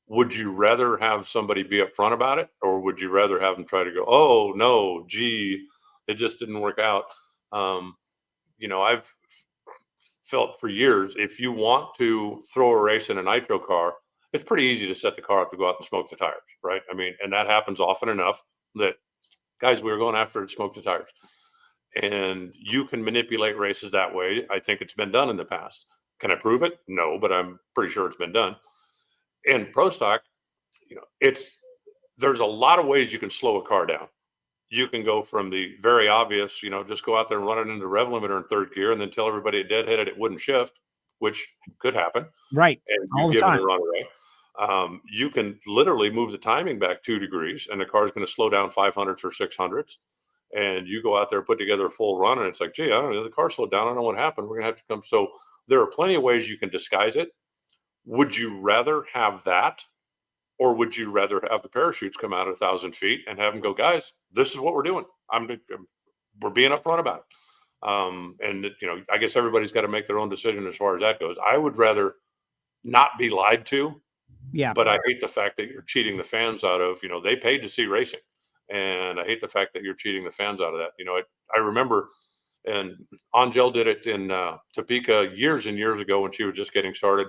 would you rather have somebody be upfront about it, or would you rather have them try to go, oh, no, gee, it just didn't work out? I've felt for years, if you want to throw a race in a nitro car, it's pretty easy to set the car up to go out and smoke the tires, right? I mean, and that happens often enough that, guys, we were going after it to smoke the tires. And you can manipulate races that way. I think it's been done in the past. Can I prove it? No, but I'm pretty sure it's been done. In pro stock, there's a lot of ways you can slow a car down. You can go from the very obvious, just go out there and run it into the rev limiter in 3rd gear and then tell everybody it deadheaded, it wouldn't shift, which could happen. Right. And all you the give time. it a runaway. You can literally move the timing back 2 degrees and the car is going to slow down 500s or 600s. And you go out there, put together a full run, and it's like, gee, I don't know, the car slowed down. I don't know what happened. We're going to have to come. So there are plenty of ways you can disguise it. Would you rather have that, or would you rather have the parachutes come out at 1,000 feet and have them go, guys, this is what we're doing. We're being upfront about it. And I guess everybody's got to make their own decision as far as that goes. I would rather not be lied to. Yeah. But I hate the fact that you're cheating the fans out of, they paid to see racing. And I hate the fact that you're cheating the fans out of that. I remember, and Angel did it in Topeka years and years ago when she was just getting started,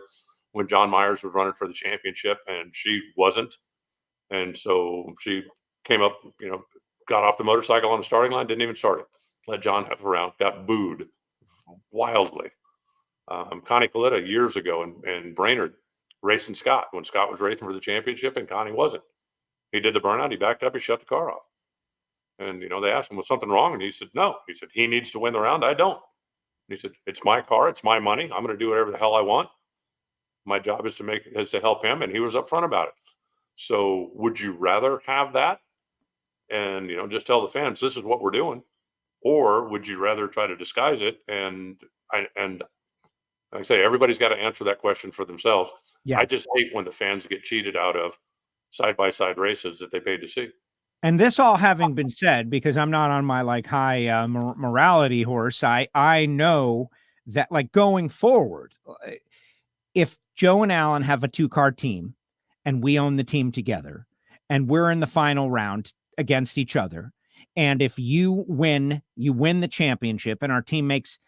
when John Myers was running for the championship and she wasn't. And so she came up, got off the motorcycle on the starting line, didn't even start it. Let John have a round, got booed wildly. Connie Kalitta years ago and Brainerd racing Scott when Scott was racing for the championship and Connie wasn't. He did the burnout. He backed up. He shut the car off. And, they asked him, was something wrong? And he said, no. He said, he needs to win the round. I don't. And he said, it's my car. It's my money. I'm going to do whatever the hell I want. My job is to help him. And he was upfront about it. So would you rather have that and, just tell the fans, this is what we're doing? Or would you rather try to disguise it? And like I say, everybody's got to answer that question for themselves. Yeah. I just hate when the fans get cheated out of side-by-side races that they paid to see. And this all having been said, because I'm not on my high morality horse, I know that going forward, if Joe and Alan have a 2-car team and we own the team together and we're in the final round against each other, and if you win the championship and our team makes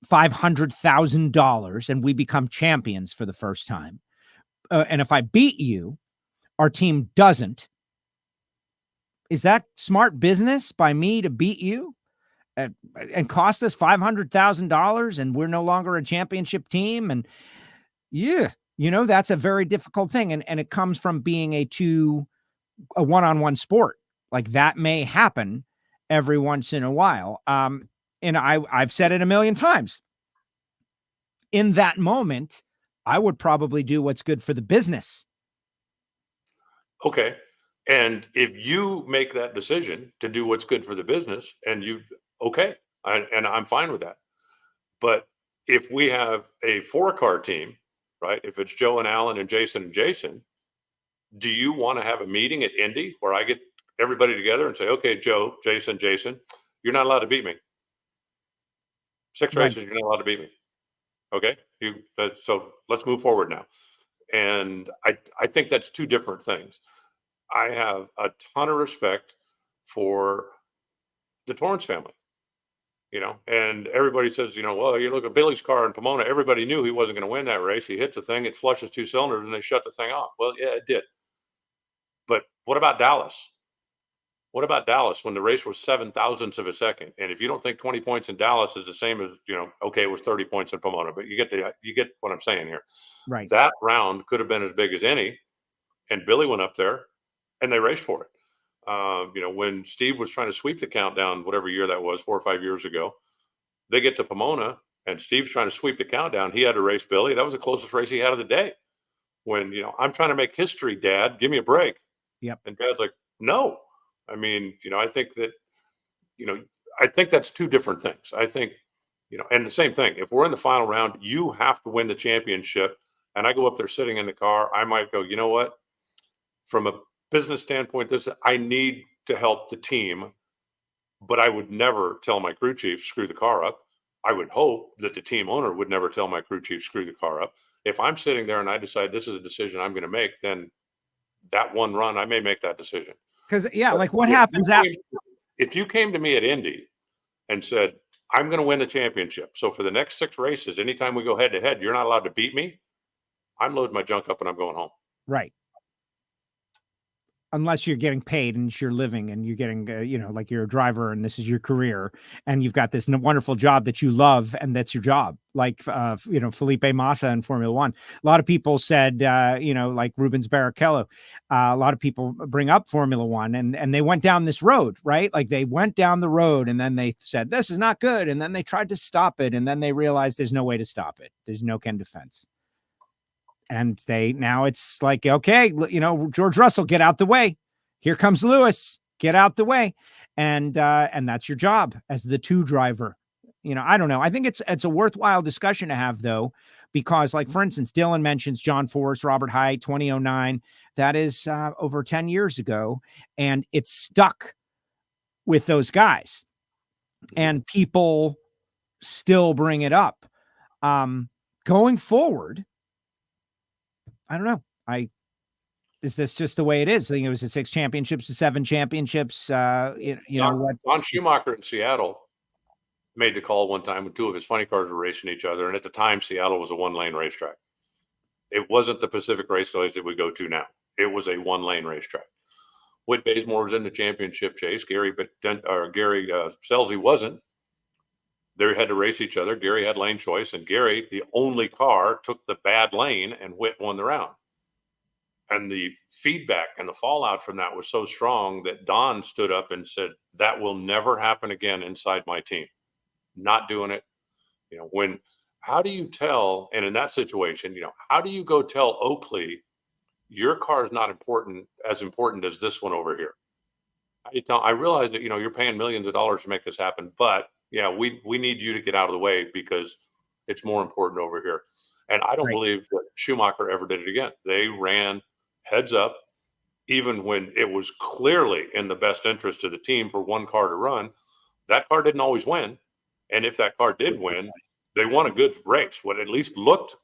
$500,000 and we become champions for the first time, and if I beat you, our team doesn't. Is that smart business by me to beat you and cost us $500,000 and we're no longer a championship team? And that's a very difficult thing. And it comes from being a one-on-one sport. Like that may happen every once in a while. And I've said it a million times. In that moment, I would probably do what's good for the business. Okay. And if you make that decision to do what's good for the business, and and I'm fine with that. But if we have a 4-car team, right? If it's Joe and Alan and Jason, do you want to have a meeting at Indy where I get everybody together and say, okay, Joe, Jason, you're not allowed to beat me. 6 races, you're not allowed to beat me. Okay. So let's move forward now. And I think that's 2 different things. I have a ton of respect for the Torrence family, and everybody says, well, you look at Billy's car in Pomona, everybody knew he wasn't going to win that race. He hits the thing, it flushes 2 cylinders, and they shut the thing off. Well, yeah, it did. But what about Dallas? What about Dallas when the race was 0.007 of a second? And if you don't think 20 points in Dallas is the same as, okay, it was 30 points in Pomona, but you get what I'm saying here. Right. That round could have been as big as any, and Billy went up there and they raced for it. When Steve was trying to sweep the countdown, whatever year that was, 4 or 5 years ago, they get to Pomona and Steve's trying to sweep the countdown. He had to race Billy. That was the closest race he had of the day. When, I'm trying to make history, Dad, give me a break. Yep. And Dad's like, no. I mean, I think that, I think that's 2 different things. I think, and the same thing, if we're in the final round, you have to win the championship. And I go up there sitting in the car, I might go, you know what? From a business standpoint, I need to help the team, but I would never tell my crew chief, screw the car up. I would hope that the team owner would never tell my crew chief, screw the car up. If I'm sitting there and I decide this is a decision I'm going to make, then that one run, I may make that decision. Because, like what happens after? If you came to me at Indy and said, I'm going to win the championship, so for the next 6 races, anytime we go head to head, you're not allowed to beat me, I'm loading my junk up and I'm going home. Right. Unless you're getting paid and it's your living and you're getting, like you're a driver and this is your career and you've got this wonderful job that you love and that's your job. Like, Felipe Massa in Formula One. A lot of people said, like Rubens Barrichello, a lot of people bring up Formula One and they went down this road, right? Like they went down the road and then they said, this is not good. And then they tried to stop it. And then they realized there's no way to stop it. There's no can defense. And now it's like, okay, George Russell, get out the way. Here comes Lewis, get out the way. And that's your job as the 2 driver. I don't know. I think it's a worthwhile discussion to have though, because like, for instance, Dylan mentions John Force, Robert Hite, 2009. That is over 10 years ago. And it's stuck with those guys and people still bring it up. Going forward, I don't know. Is this just the way it is? I think it was 6 championships to 7 championships. Know what? Don Schumacher in Seattle made the call one time when 2 of his funny cars were racing each other. And at the time, Seattle was a 1-lane racetrack. It wasn't the Pacific Raceways that we go to now. It was a 1-lane racetrack. Whit Bazemore was in the championship chase. Gary Scelzi wasn't. They had to race each other. Gary had lane choice, and Gary, the only car, took the bad lane, and Whit won the round. And the feedback and the fallout from that was so strong that Don stood up and said, that will never happen again inside my team. Not doing it. How do you tell, and in that situation, how do you go tell Oakley, your car is not as important as this one over here? How do you tell? I realize that, you're paying millions of dollars to make this happen, but yeah, we need you to get out of the way because it's more important over here. And I don't believe that Schumacher ever did it again. They ran heads up, even when it was clearly in the best interest of the team for one car to run. That car didn't always win. And if that car did win, they won a good race, what at least looked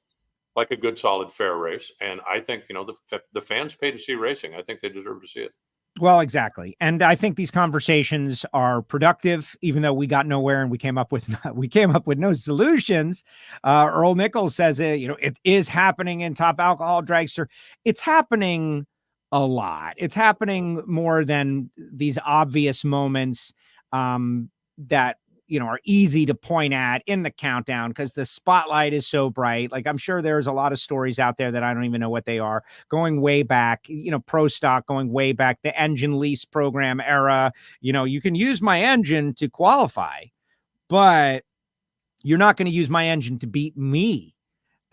like a good, solid, fair race. And I think, the fans pay to see racing. I think they deserve to see it. Well, exactly. And I think these conversations are productive, even though we got nowhere and we came up with no solutions. Earl Nichols says, it is happening in Top Alcohol Dragster. It's happening a lot. It's happening more than these obvious moments that, are easy to point at in the countdown because the spotlight is so bright. Like I'm sure there's a lot of stories out there that I don't even know what they are, going way back, Pro Stock going way back, the engine lease program era. You can use my engine to qualify, but you're not going to use my engine to beat me.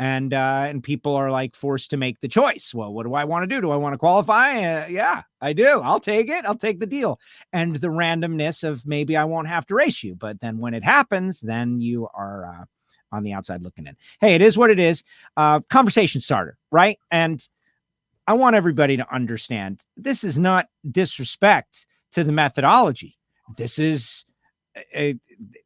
And people are like forced to make the choice. Well, what do I want to do? Do I want to qualify? Yeah, I do. I'll take it. I'll take the deal. And the randomness of maybe I won't have to race you. But then when it happens, then you are on the outside looking in. Hey, it is what it is. Conversation starter, right? And I want everybody to understand this is not disrespect to the methodology. This is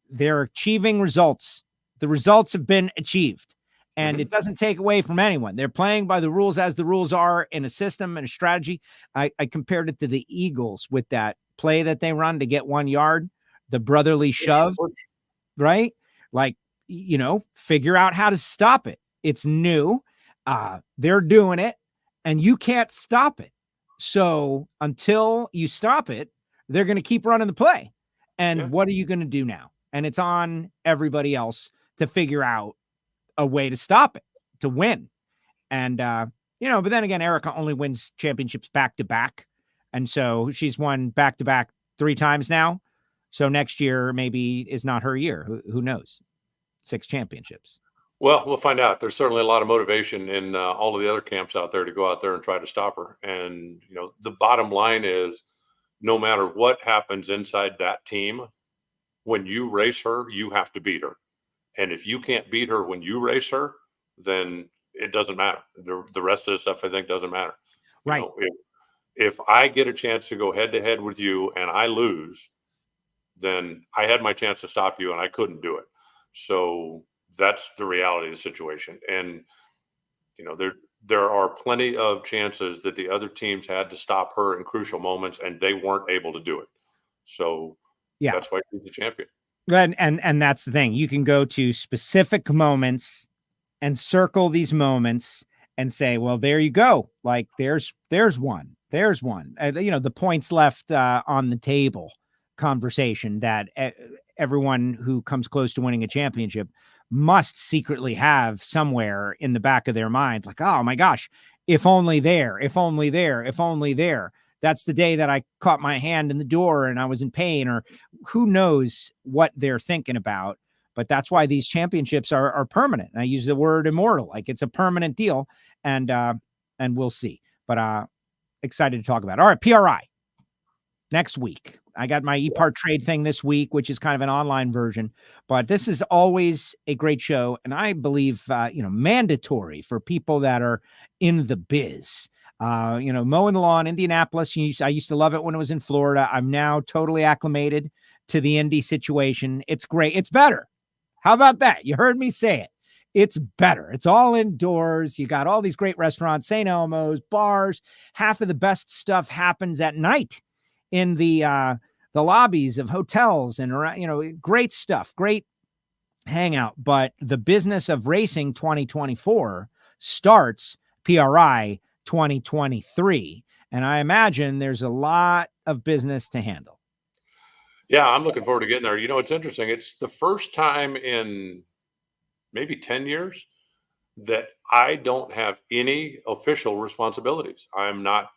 they're achieving results. The results have been achieved. And it doesn't take away from anyone. They're playing by the rules as the rules are in a system and a strategy. I compared it to the Eagles with that play that they run to get 1 yard, the brotherly shove, right? Like, figure out how to stop it. It's new. They're doing it and you can't stop it. So until you stop it, they're going to keep running the play. And what are you going to do now? And it's on everybody else to figure out a way to stop it, to win. And, but then again, Erica only wins championships back to back. And so she's won back to back 3 times now. So next year maybe is not her year. Who knows? 6 championships. Well, we'll find out. There's certainly a lot of motivation in all of the other camps out there to go out there and try to stop her. And, the bottom line is no matter what happens inside that team, when you race her, you have to beat her. And if you can't beat her when you race her, then it doesn't matter. The rest of the stuff, I think, doesn't matter. Right. If I get a chance to go head to head with you and I lose, then I had my chance to stop you and I couldn't do it. So that's the reality of the situation. And, there are plenty of chances that the other teams had to stop her in crucial moments and they weren't able to do it. So that's why she's the champion. And that's the thing. You can go to specific moments and circle these moments and say, well, there you go. Like there's one. The points left on the table conversation that everyone who comes close to winning a championship must secretly have somewhere in the back of their mind. Like, oh my gosh, if only there. That's the day that I caught my hand in the door and I was in pain, or who knows what they're thinking about. But that's why these championships are permanent. And I use the word immortal, like it's a permanent deal, and we'll see. But excited to talk about it. All right, PRI next week. I got my ePart trade thing this week, which is kind of an online version, but this is always a great show. And I believe, mandatory for people that are in the biz. Mowing the lawn, Indianapolis. I used to love it when it was in Florida. I'm now totally acclimated to the Indy situation. It's great. It's better. How about that? You heard me say it. It's better. It's all indoors. You got all these great restaurants, St. Elmo's, bars. Half of the best stuff happens at night in the lobbies of hotels and around, great stuff, great hangout. But the business of racing 2024 starts PRI 2023. And I imagine there's a lot of business to handle. Yeah, I'm looking forward to getting there. It's interesting. It's the first time in maybe 10 years that I don't have any official responsibilities. I'm not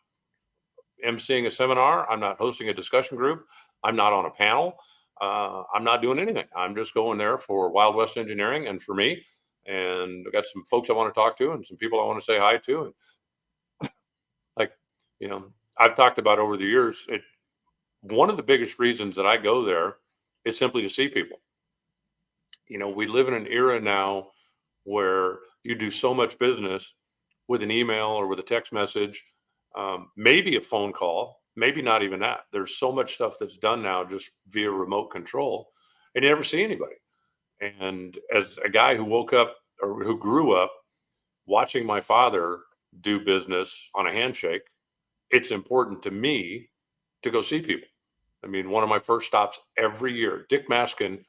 emceeing a seminar. I'm not hosting a discussion group. I'm not on a panel. I'm not doing anything. I'm just going there for Wild West Engineering and for me. And I've got some folks I want to talk to and some people I want to say hi to. And I've talked about over the years, one of the biggest reasons that I go there is simply to see people. We live in an era now where you do so much business with an email or with a text message, maybe a phone call, maybe not even that. There's so much stuff that's done now just via remote control, and you never see anybody. And as a guy who woke up or who grew up watching my father do business on a handshake, it's important to me to go see people. I mean, one of my first stops every year, Dick Maskin,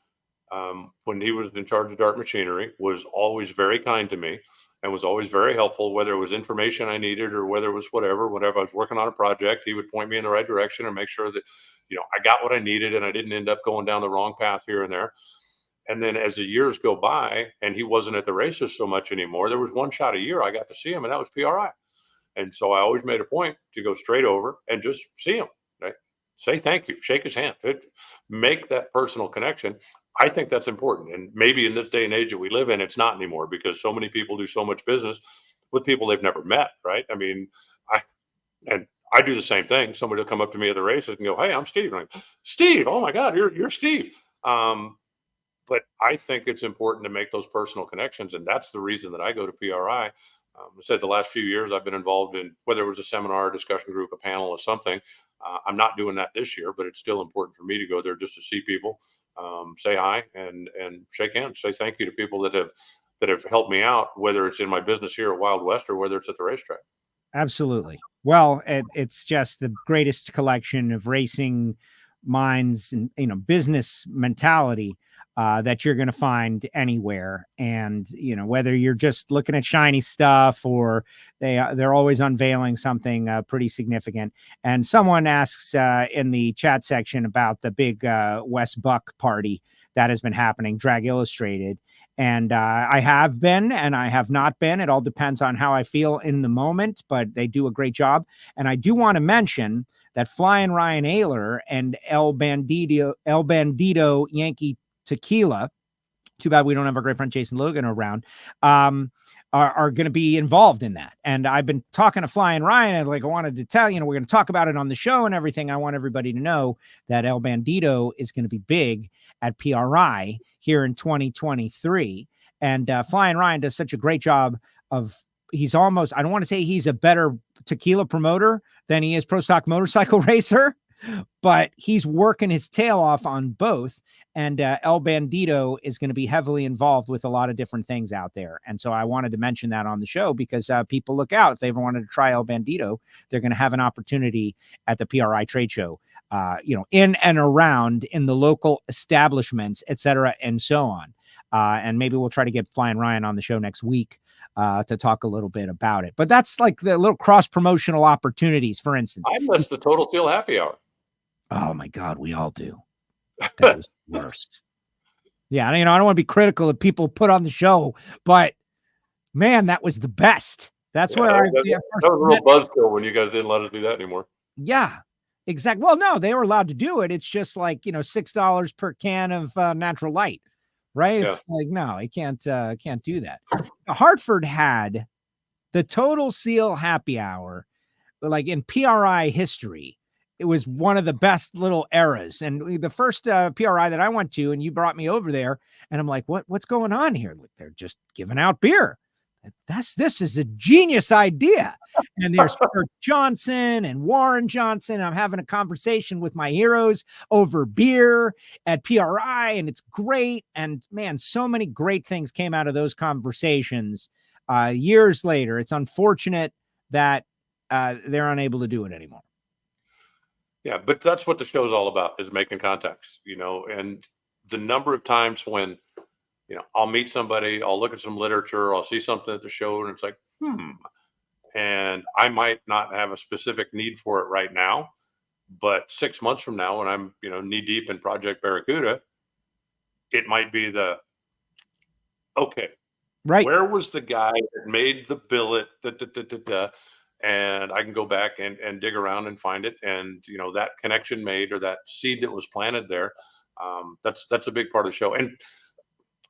when he was in charge of Dart Machinery, was always very kind to me and was always very helpful, whether it was information I needed or whether it was whatever I was working on a project, he would point me in the right direction and make sure that, I got what I needed and I didn't end up going down the wrong path here and there. And then as the years go by and he wasn't at the races so much anymore, there was one shot a year I got to see him, and that was PRI. And so I always made a point to go straight over and just see him, right? Say thank you, shake his hand, make that personal connection. I think that's important. And maybe in this day and age that we live in, it's not anymore, because so many people do so much business with people they've never met, right? I mean, I do the same thing. Somebody will come up to me at the races and go, "Hey, I'm Steve." And I'm like, "Steve, oh my God, you're Steve." But I think it's important to make those personal connections, and that's the reason that I go to PRI. I said the last few years I've been involved in, whether it was a seminar, a discussion group, a panel, or something. I'm not doing that this year, but it's still important for me to go there just to see people, say hi, and shake hands, say thank you to people that have helped me out, whether it's in my business here at Wild West or whether it's at the racetrack. Absolutely. Well, it's just the greatest collection of racing minds and, business mentality that you're going to find anywhere. And, whether you're just looking at shiny stuff or they're always unveiling something pretty significant. And someone asks in the chat section about the big West Buck party that has been happening, Drag Illustrated. And I have been and I have not been. It all depends on how I feel in the moment, but they do a great job. And I do want to mention that Flying Ryan Ayler and El Bandito Yankee Tequila, too bad we don't have our great friend Jason Logan around, are going to be involved in that. And I've been talking to Flying Ryan, and I wanted to tell, we're going to talk about it on the show and everything. I want everybody to know that El Bandito is going to be big at PRI here in 2023. And Flying Ryan does such a great job he's almost, I don't want to say he's a better tequila promoter than he is pro stock motorcycle racer, but he's working his tail off on both. And El Bandito is going to be heavily involved with a lot of different things out there. And so I wanted to mention that on the show because people look out. If they ever wanted to try El Bandito, they're going to have an opportunity at the PRI Trade Show, in and around in the local establishments, et cetera, and so on. And maybe we'll try to get Flying Ryan on the show next week to talk a little bit about it. But that's like the little cross-promotional opportunities, for instance. I missed the Total Steel Happy Hour. Oh, my God, we all do. That was the worst. Yeah, I don't want to be critical of people put on the show, but man, that was the best. That's where that was a real buzzkill when you guys didn't let us do that anymore. Yeah, exactly. Well, no, they were allowed to do it. It's just like, $6 per can of natural light, right? It's like, no, I can't do that. Hartford had the Total Seal Happy Hour, like in PRI history. It was one of the best little eras. And the first PRI that I went to, and you brought me over there, and I'm like, what's going on here? They're just giving out beer. This is a genius idea. And there's Kurt Johnson and Warren Johnson. I'm having a conversation with my heroes over beer at PRI, and it's great. And man, so many great things came out of those conversations years later. It's unfortunate that they're unable to do it anymore. Yeah, but that's what the show's all about, is making contacts, and the number of times when, I'll meet somebody, I'll look at some literature, I'll see something at the show, and it's like, and I might not have a specific need for it right now, but 6 months from now, when I'm, knee deep in Project Barracuda, it might be okay, right. Where was the guy that made the billet? And I can go back and dig around and find it. And, that connection made, or that seed that was planted there, that's a big part of the show. And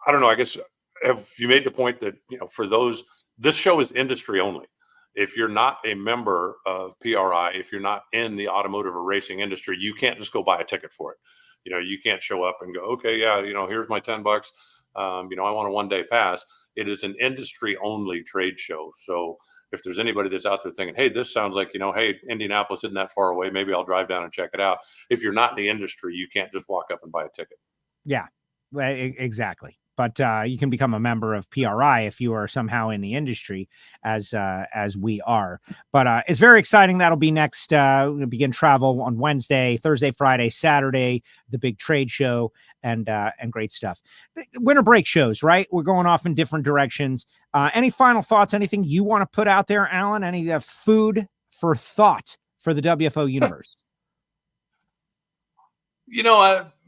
I don't know, I guess, have you made the point that, for those, this show is industry only. If you're not a member of PRI, if you're not in the automotive or racing industry, you can't just go buy a ticket for it. You can't show up and go, okay, yeah, here's my $10. I want a one-day pass. It is an industry only trade show. So if there's anybody that's out there thinking, hey, this sounds like, hey, Indianapolis isn't that far away, maybe I'll drive down and check it out. If you're not in the industry, you can't just walk up and buy a ticket. Yeah, exactly. But you can become a member of PRI if you are somehow in the industry, as we are. But it's very exciting. That'll be next. We'll begin travel on Wednesday, Thursday, Friday, Saturday, the big trade show, and great stuff. The winter break shows, right? We're going off in different directions. Any final thoughts? Anything you want to put out there, Alan? Any food for thought for the WFO universe?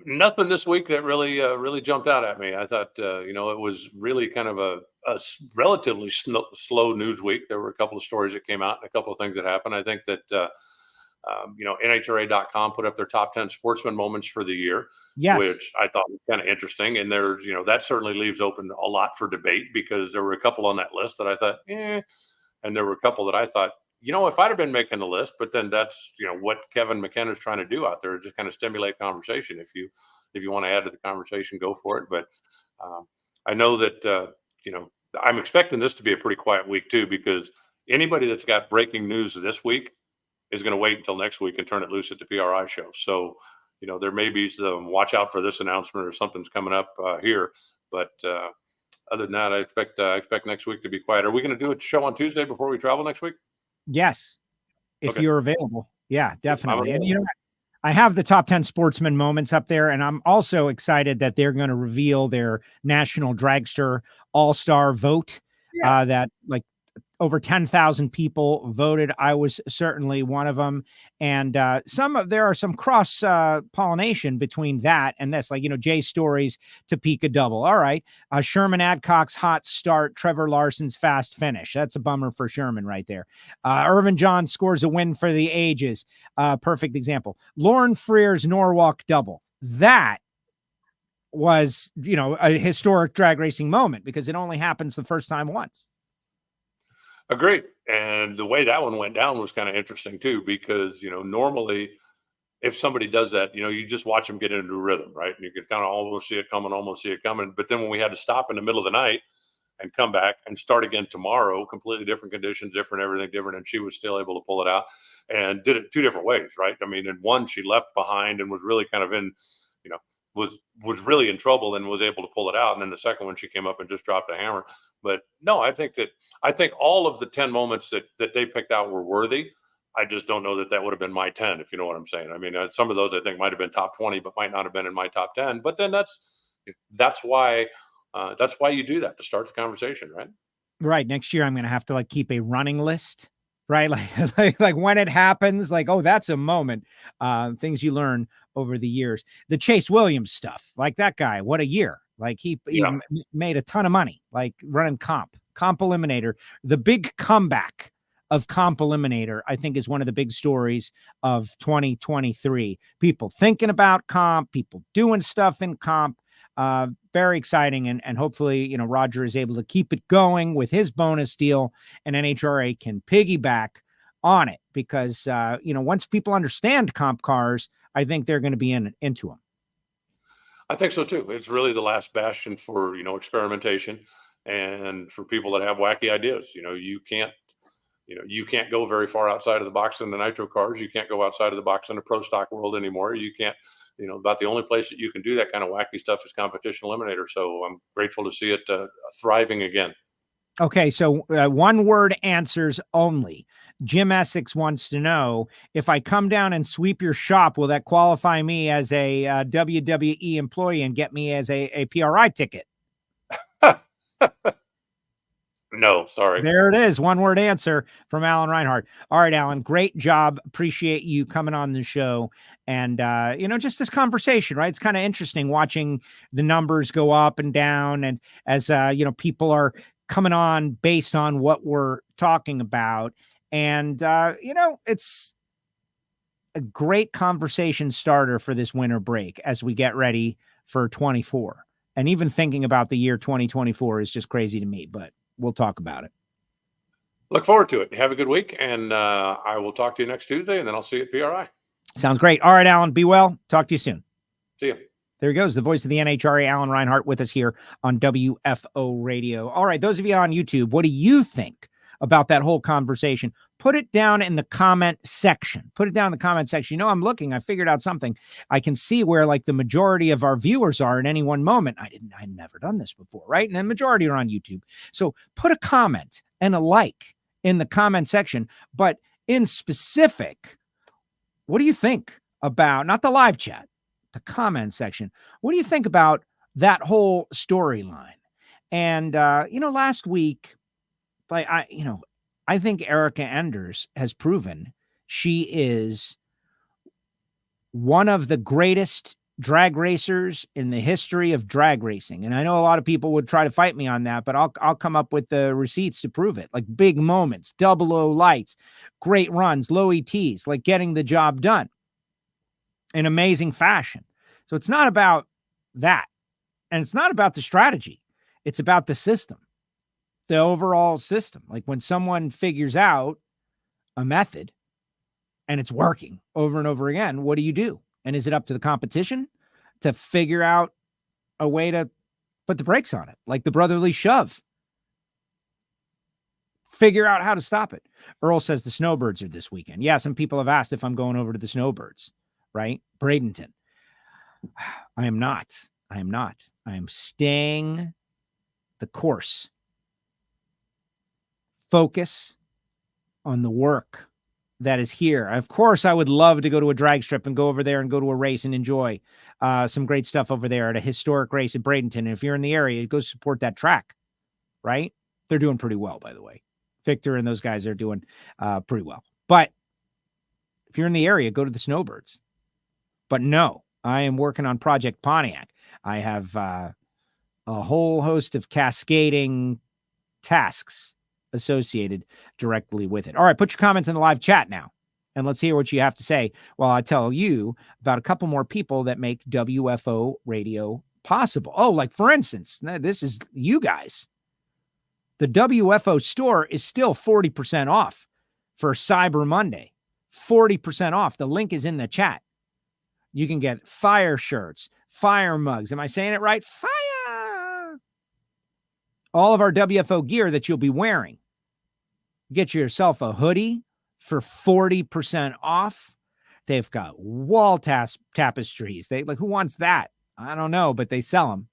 Nothing this week that really jumped out at me. I thought, it was really kind of a relatively slow news week. There were a couple of stories that came out and a couple of things that happened. I think that NHRA.com put up their top 10 sportsman moments for the year, Yes. which I thought was kind of interesting. And there's, that certainly leaves open a lot for debate, because there were a couple on that list that I thought, and there were a couple that I thought, if I'd have been making the list, but then that's, what Kevin McKenna's trying to do out there, just kind of stimulate conversation. If you want to add to the conversation, go for it. But I know that, I'm expecting this to be a pretty quiet week too, because anybody that's got breaking news this week is going to wait until next week and turn it loose at the PRI show. So, there may be some watch out for this announcement or something's coming up here. But other than that, I expect next week to be quiet. Are we going to do a show on Tuesday before we travel next week? Yes. If Okay. you're available. Yeah, definitely. And I have the top 10 sportsman moments up there, and I'm also excited that they're going to reveal their National Dragster All-Star vote. That over 10,000 people voted. I was certainly one of them. And there are some cross pollination between that and this, Jay Story's Topeka double. All right. Sherman Adcock's hot start, Trevor Larson's fast finish. That's a bummer for Sherman right there. Irvin John scores a win for the ages. Perfect example. Lauren Freer's Norwalk double. That was, a historic drag racing moment, because it only happens the first time once. Agreed. And the way that one went down was kind of interesting too, because, normally if somebody does that, you just watch them get into a rhythm, right? And you could kind of almost see it coming. But then when we had to stop in the middle of the night and come back and start again tomorrow, completely different conditions, everything different. And she was still able to pull it out and did it two different ways, right? I mean, in one, she left behind and was really kind of in, was really in trouble and was able to pull it out. And then the second one, she came up and just dropped a hammer. But no, I think all of the 10 moments that they picked out were worthy. I just don't know that would have been my 10, if you know what I'm saying. I mean, some of those I think might have been top 20, but might not have been in my top 10. But then that's why you do that, to start the conversation, right? Right. Next year, I'm going to have to keep a running list, right? Like when it happens, oh, that's a moment. Things you learn over the years. The Chase Williams stuff, that guy, what a year. He made a ton of money, running Comp Eliminator. The big comeback of Comp Eliminator, I think, is one of the big stories of 2023. People thinking about Comp, people doing stuff in Comp. Very exciting. And hopefully, Roger is able to keep it going with his bonus deal, and NHRA can piggyback on it, because, once people understand Comp cars, I think they're going to be into them. I think so too. It's really the last bastion for, experimentation, and for people that have wacky ideas. You can't go very far outside of the box in the Nitro cars. You can't go outside of the box in the pro stock world anymore. You can't, about the only place that you can do that kind of wacky stuff is Competition Eliminator. So I'm grateful to see it thriving again. Okay, so one word answers only. Jim Essex wants to know, if I come down and sweep your shop, will that qualify me as a WWE employee and get me as a PRI ticket? No, sorry. There it is. One word answer from Alan Reinhart. All right, Alan, great job. Appreciate you coming on the show. And, just this conversation, right? It's kind of interesting watching the numbers go up and down. And as, people are coming on based on what we're talking about. And, it's a great conversation starter for this winter break as we get ready for 24. And even thinking about the year 2024 is just crazy to me, but we'll talk about it. Look forward to it. Have a good week. And I will talk to you next Tuesday, and then I'll see you at PRI. Sounds great. All right, Alan, be well. Talk to you soon. See you. There he goes, the voice of the NHRA, Alan Reinhart, with us here on WFO Radio. All right, those of you on YouTube, what do you think about that whole conversation? Put it down in the comment section. I'm looking, I figured out something. I can see where the majority of our viewers are at any one moment. I've never done this before, right? And the majority are on YouTube. So put a comment and a like in the comment section, but in specific, what do you think about, not the live chat, the comment section? What do you think about that whole storyline? And, last week, I think Erica Enders has proven she is one of the greatest drag racers in the history of drag racing. And I know a lot of people would try to fight me on that, but I'll come up with the receipts to prove it. Like big moments, 00 lights, great runs, low ETs, like getting the job done in amazing fashion. So it's not about that. And it's not about the strategy. It's about the system, the overall system. Like when someone figures out a method and it's working over and over again, what do you do? And is it up to the competition to figure out a way to put the brakes on it? Like the brotherly shove. Figure out how to stop it. Earl says the Snowbirds are this weekend. Yeah, some people have asked if I'm going over to the Snowbirds, right? Bradenton. I am not. I am staying the course. Focus on the work that is here. Of course, I would love to go to a drag strip and go over there and go to a race and enjoy some great stuff over there at a historic race at Bradenton. And if you're in the area, go support that track, right? They're doing pretty well, by the way. Victor and those guys are doing pretty well. But if you're in the area, go to the Snowbirds. But no, I am working on Project Pontiac. I have a whole host of cascading tasks associated directly with it. All right, put your comments in the live chat now, and let's hear what you have to say while I tell you about a couple more people that make WFO radio possible. Oh, like for instance, this is you guys. The WFO store is still 40% off for Cyber Monday. 40% off. The link is in the chat. You can get fire shirts, fire mugs. Am I saying it right? Fire! All of our WFO gear that you'll be wearing. Get yourself a hoodie for 40% off. They've got wall tapestries. Who wants that? I don't know, but they sell them.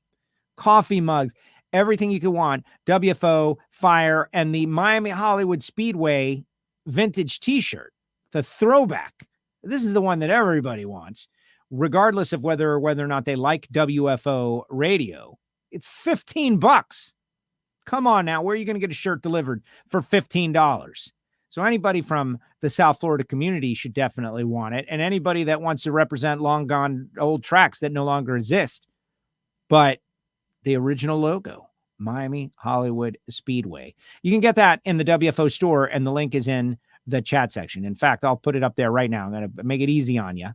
Coffee mugs, everything you could want. WFO, fire, and the Miami Hollywood Speedway vintage t-shirt, the throwback. This is the one that everybody wants, regardless of whether or not they like WFO radio. It's $15. Come on now, where are you going to get a shirt delivered for $15? So anybody from the South Florida community should definitely want it. And anybody that wants to represent long gone old tracks that no longer exist. But the original logo, Miami Hollywood Speedway. You can get that in the WFO store, and the link is in the chat section. In fact, I'll put it up there right now. I'm going to make it easy on you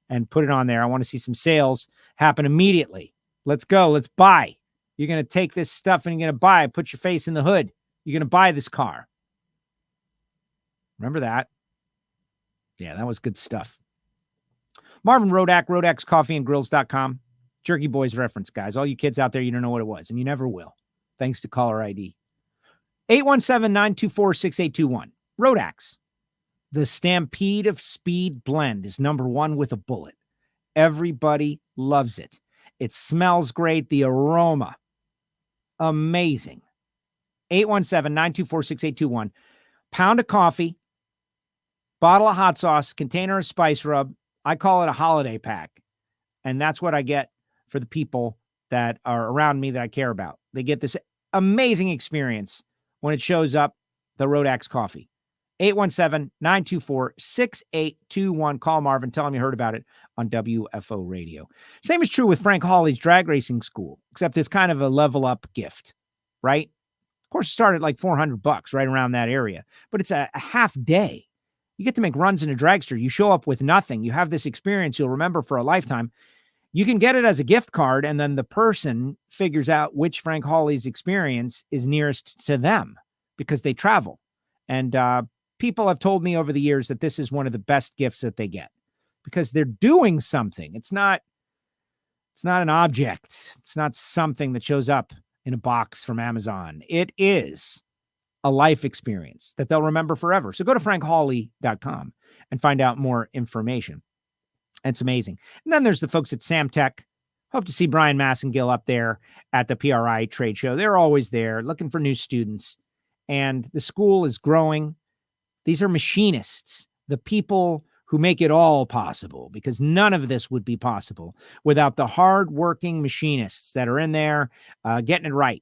and put it on there. I want to see some sales happen immediately. Let's go. Let's buy. You're going to take this stuff and you're going to buy it. Put your face in the hood. You're going to buy this car. Remember that? Yeah, that was good stuff. Marvin Rodak, RodaksCoffeeandGrills.com. Jerky Boys reference, guys. All you kids out there, you don't know what it was, and you never will. Thanks to caller ID. 817-924-6821. Rodaks. The Stampede of Speed blend is #1 with a bullet. Everybody loves it. It smells great. The aroma, amazing. 817-924-6821. Pound of coffee, bottle of hot sauce, container of spice rub. I call it a holiday pack. And that's what I get for the people that are around me that I care about. They get this amazing experience when it shows up, the Rodaks coffee. 817-924-6821. Call Marvin. Tell him you heard about it on WFO Radio. Same is true with Frank Hawley's drag racing school, except it's kind of a level up gift, right? Of course, it started like $400, right around that area, but it's a half day. You get to make runs in a dragster. You show up with nothing. You have this experience you'll remember for a lifetime. You can get it as a gift card, and then the person figures out which Frank Hawley's experience is nearest to them because they travel. And people have told me over the years that this is one of the best gifts that they get because they're doing something. It's not an object. It's not something that shows up in a box from Amazon. It is a life experience that they'll remember forever. So go to frankhawley.com and find out more information. It's amazing. And then there's the folks at Samtech. Hope to see Brian Massengill up there at the PRI Trade Show. They're always there looking for new students. And the school is growing. These are machinists, the people who make it all possible, because none of this would be possible without the hardworking machinists that are in there getting it right,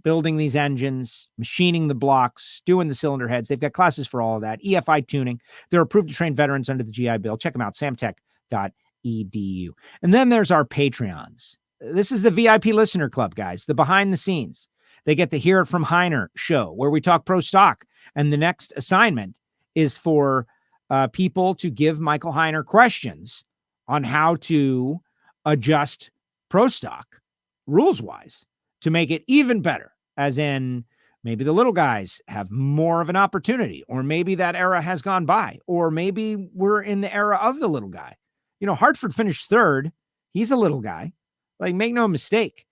building these engines, machining the blocks, doing the cylinder heads. They've got classes for all of that, EFI tuning. They're approved to train veterans under the GI Bill. Check them out, samtech.edu. edu. And then there's our Patreons. This is the VIP listener club, guys, the behind the scenes. They get the Hear It From Heiner show where we talk pro stock. And the next assignment is for people to give Michael Heiner questions on how to adjust pro stock rules-wise to make it even better, as in maybe the little guys have more of an opportunity, or maybe that era has gone by, or maybe we're in the era of the little guy. You know, Hartford finished third. He's a little guy. Like, make no mistake.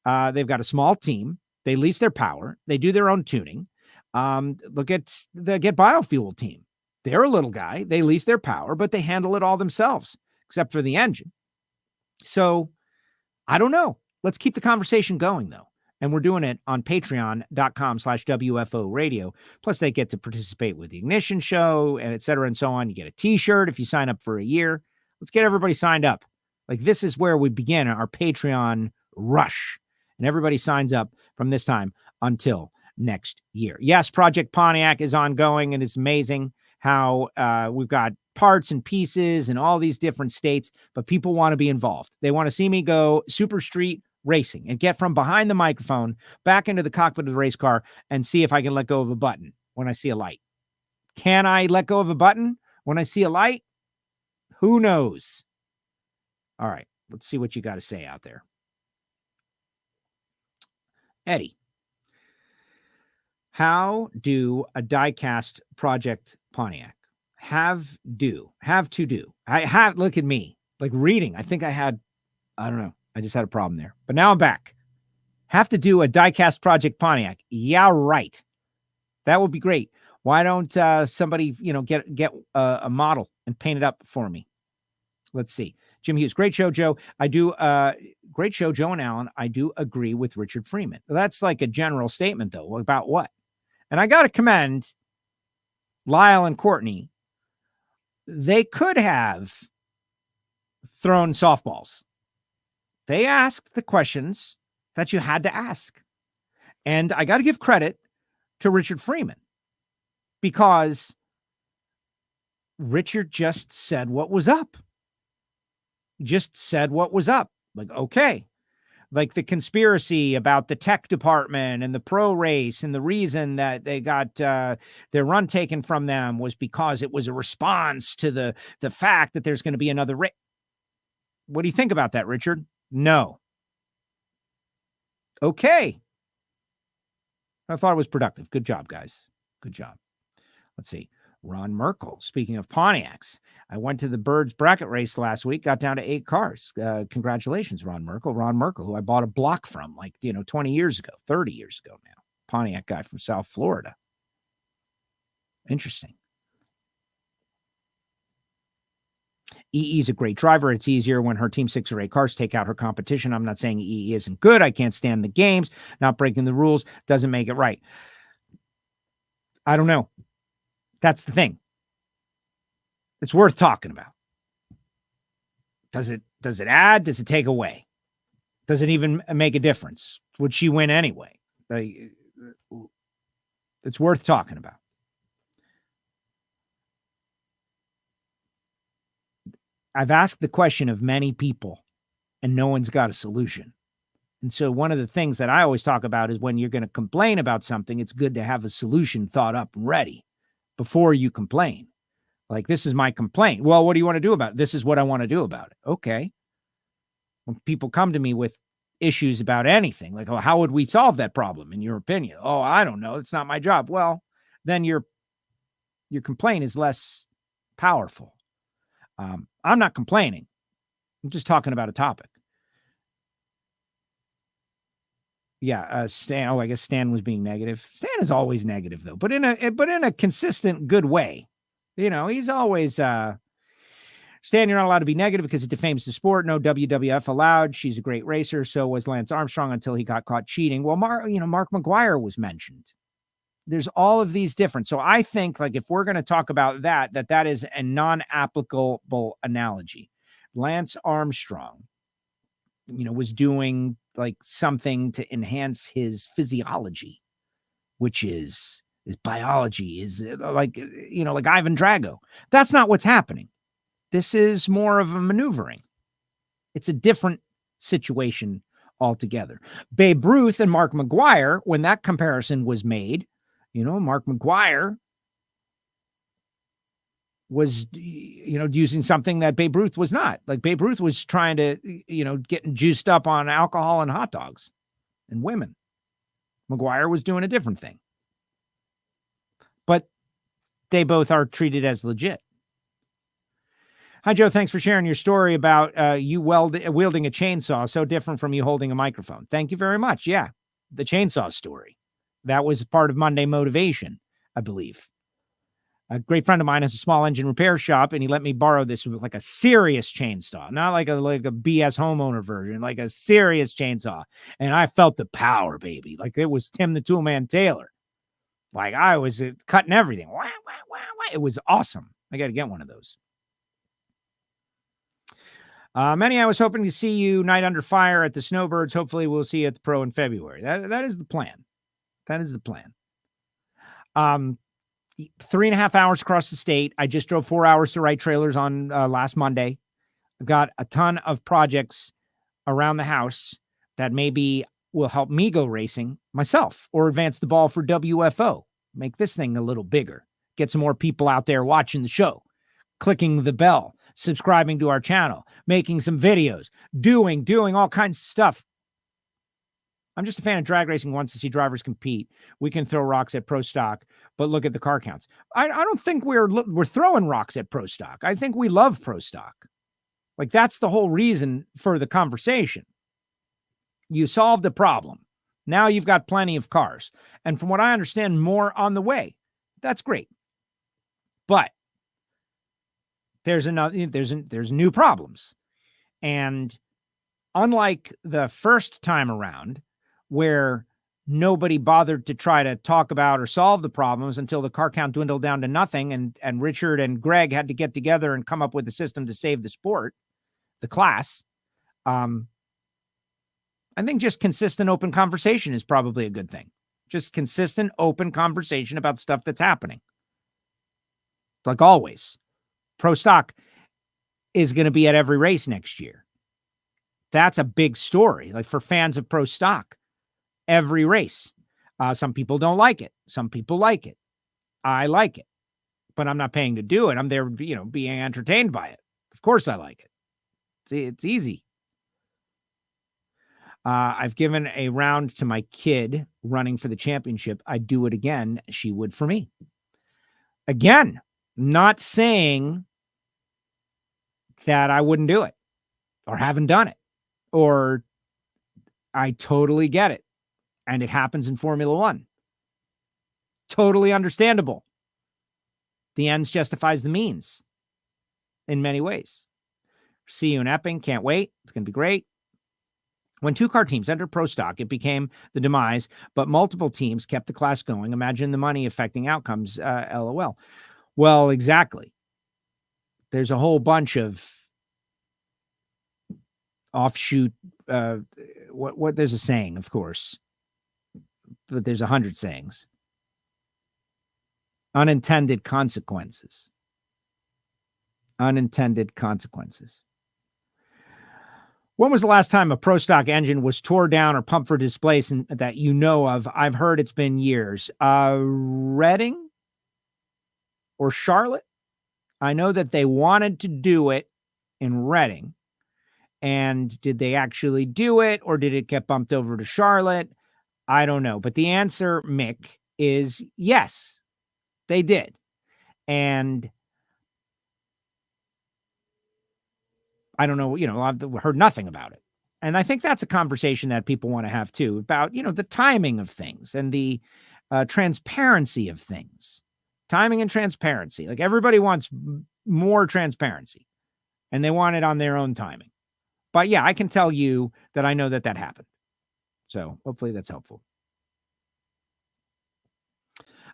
They've got a small team. They lease their power. They do their own tuning. Look at the Get Biofuel team. They're a little guy. They lease their power, but they handle it all themselves, except for the engine. So I don't know. Let's keep the conversation going, though. And we're doing it on patreon.com/WFO radio. Plus, they get to participate with the Ignition Show and et cetera and so on. You get a t-shirt if you sign up for a year. Let's get everybody signed up. Like, this is where we begin our Patreon rush. And everybody signs up from this time until next year. Yes, Project Pontiac is ongoing, and it's amazing how we've got parts and pieces in all these different states, but people want to be involved. They want to see me go super street racing and get from behind the microphone back into the cockpit of the race car and see if I can let go of a button when I see a light. Can I let go of a button when I see a light? Who knows? All right, let's see what you got to say out there. Eddie, how do a diecast Project Pontiac have to do? Look at me, like reading. I think I don't know. I just had a problem there, but now I'm back. Have to do a diecast Project Pontiac. Yeah, right. That would be great. Why don't somebody, get a model and paint it up for me? Let's see. Jim Hughes, great show, Joe. Great show, Joe and Alan. I do agree with Richard Freeman. That's like a general statement, though, about what? And I got to commend Lyle and Courtney. They could have thrown softballs. They asked the questions that you had to ask. And I got to give credit to Richard Freeman, because Richard just said what was up. Like, okay. Like the conspiracy about the tech department and the pro race, and the reason that they got their run taken from them was because it was a response to the fact that there's going to be another race. What do you think about that, Richard? No. Okay. I thought it was productive. Good job, guys. Good job. Let's see. Ron Merkel, speaking of Pontiacs, I went to the Birds bracket race last week, got down to 8 cars. Congratulations, Ron Merkel. Ron Merkel, who I bought a block from 20 years ago, 30 years ago now. Pontiac guy from South Florida. Interesting. EE's a great driver. It's easier when her Team 6 or 8 cars take out her competition. I'm not saying EE isn't good. I can't stand the games. Not breaking the rules doesn't make it right. I don't know. That's the thing. It's worth talking about. Does it add? Does it take away? Does it even make a difference? Would she win anyway? It's worth talking about. I've asked the question of many people, and no one's got a solution. And so one of the things that I always talk about is when you're going to complain about something, it's good to have a solution thought up and ready before you complain. Like, this is my complaint. Well, what do you want to do about it? This is what I want to do about it. Okay. When people come to me with issues about anything, like, oh, how would we solve that problem in your opinion? Oh, I don't know. It's not my job. Well, then your complaint is less powerful. I'm not complaining. I'm just talking about a topic. Yeah, Stan. Oh, I guess Stan was being negative. Stan is always negative, though, but in a consistent, good way. He's always Stan. You're not allowed to be negative because it defames the sport. No WWF allowed. She's a great racer. So was Lance Armstrong until he got caught cheating. Well, Mark McGuire was mentioned. There's all of these different. So I think, like, if we're going to talk about that is a non-applicable analogy. Lance Armstrong, was doing like something to enhance his physiology, which is biology, is like Ivan Drago. That's not what's happening. This is more of a maneuvering. It's a different situation altogether. Babe Ruth and Mark McGwire, when that comparison was made, Mark McGwire was, using something that Babe Ruth was not. Like Babe Ruth was trying to, getting juiced up on alcohol and hot dogs and women. McGwire was doing a different thing. But they both are treated as legit. Hi, Joe. Thanks for sharing your story about you wielding a chainsaw. So different from you holding a microphone. Thank you very much. Yeah, the chainsaw story. That was part of Monday Motivation, I believe. A great friend of mine has a small engine repair shop, and he let me borrow this with like a serious chainsaw, not like a BS homeowner version, like a serious chainsaw. And I felt the power, baby. Like it was Tim the Toolman Taylor. Like I was cutting everything. Wah, wah, wah, wah. It was awesome. I got to get one of those. Manny, I was hoping to see you Night Under Fire at the Snowbirds. Hopefully we'll see you at the Pro in February. That is the plan. That is the plan. 3.5 hours across the state. I just drove 4 hours to Wright Trailers on last Monday. I've got a ton of projects around the house that maybe will help me go racing myself or advance the ball for WFO. Make this thing a little bigger. Get some more people out there watching the show, clicking the bell, subscribing to our channel, making some videos, doing all kinds of stuff. I'm just a fan of drag racing, wants to see drivers compete. We can throw rocks at pro stock, but look at the car counts. I don't think we're throwing rocks at pro stock. I think we love pro stock. Like that's the whole reason for the conversation. You solved the problem. Now you've got plenty of cars. And from what I understand, more on the way. That's great. But there's new problems. And unlike the first time around, where nobody bothered to try to talk about or solve the problems until the car count dwindled down to nothing, and Richard and Greg had to get together and come up with a system to save the sport, the class. I think just consistent open conversation is probably a good thing. Just consistent open conversation about stuff that's happening. Like always, pro stock is going to be at every race next year. That's a big story. Like for fans of pro stock, every race. Some people don't like it. Some people like it. I like it, but I'm not paying to do it. I'm there, being entertained by it. Of course I like it. It's easy. I've given a round to my kid running for the championship. I'd do it again. She would for me. Again, not saying that I wouldn't do it or haven't done it, or I totally get it. And it happens in Formula One. Totally understandable. The ends justifies the means in many ways. See you in Epping. Can't wait. It's going to be great. When two-car teams entered pro stock, it became the demise, but multiple teams kept the class going. Imagine the money affecting outcomes, LOL. Well, exactly. There's a whole bunch of offshoot, there's a saying, of course, but there's 100 sayings. Unintended consequences. Unintended consequences. When was the last time a pro stock engine was tore down or pumped for displacement that you know of? I've heard it's been years. Reading or Charlotte? I know that they wanted to do it in Reading. And did they actually do it, or did it get bumped over to Charlotte? I don't know. But the answer, Mick, is yes, they did. And I don't know, I've heard nothing about it. And I think that's a conversation that people want to have too, about, the timing of things and the transparency of things. Timing and transparency. Like everybody wants more transparency and they want it on their own timing. But yeah, I can tell you that I know that happened. So hopefully that's helpful.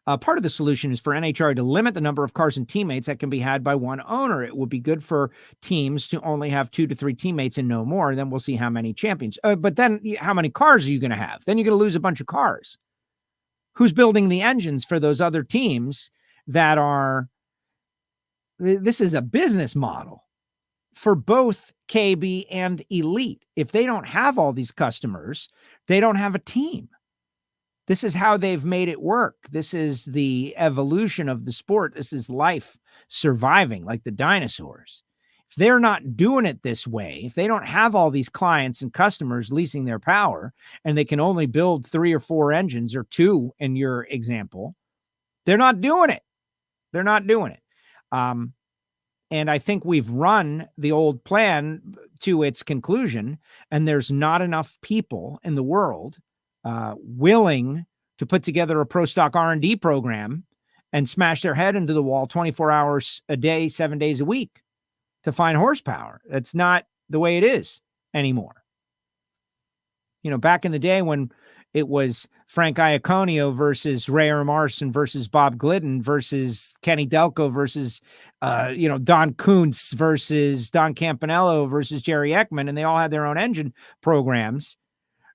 Part of the solution is for NHRA to limit the number of cars and teammates that can be had by one owner. It would be good for teams to only have 2 to 3 teammates and no more. And then we'll see how many champions. But then how many cars are you going to have? Then you're going to lose a bunch of cars. Who's building the engines for those other teams that are This is a business model for both KB and Elite. If they don't have all these customers, they don't have a team. This is how they've made it work. This is the evolution of the sport. This is life surviving like the dinosaurs. If they're not doing it this way, if they don't have all these clients and customers leasing their power, and they can only build 3 or 4 engines, or 2 in your example, they're not doing it. They're not doing it. And I think we've run the old plan to its conclusion, and there's not enough people in the world willing to put together a pro stock R&D program and smash their head into the wall 24 hours a day, 7 days a week to find horsepower. That's not the way it is anymore. You know, back in the day when it was Frank Iaconio versus Ray Marson versus Bob Glidden versus Kenny Delco versus, Don Kuntz versus Don Campanello versus Jerry Ekman, and they all had their own engine programs.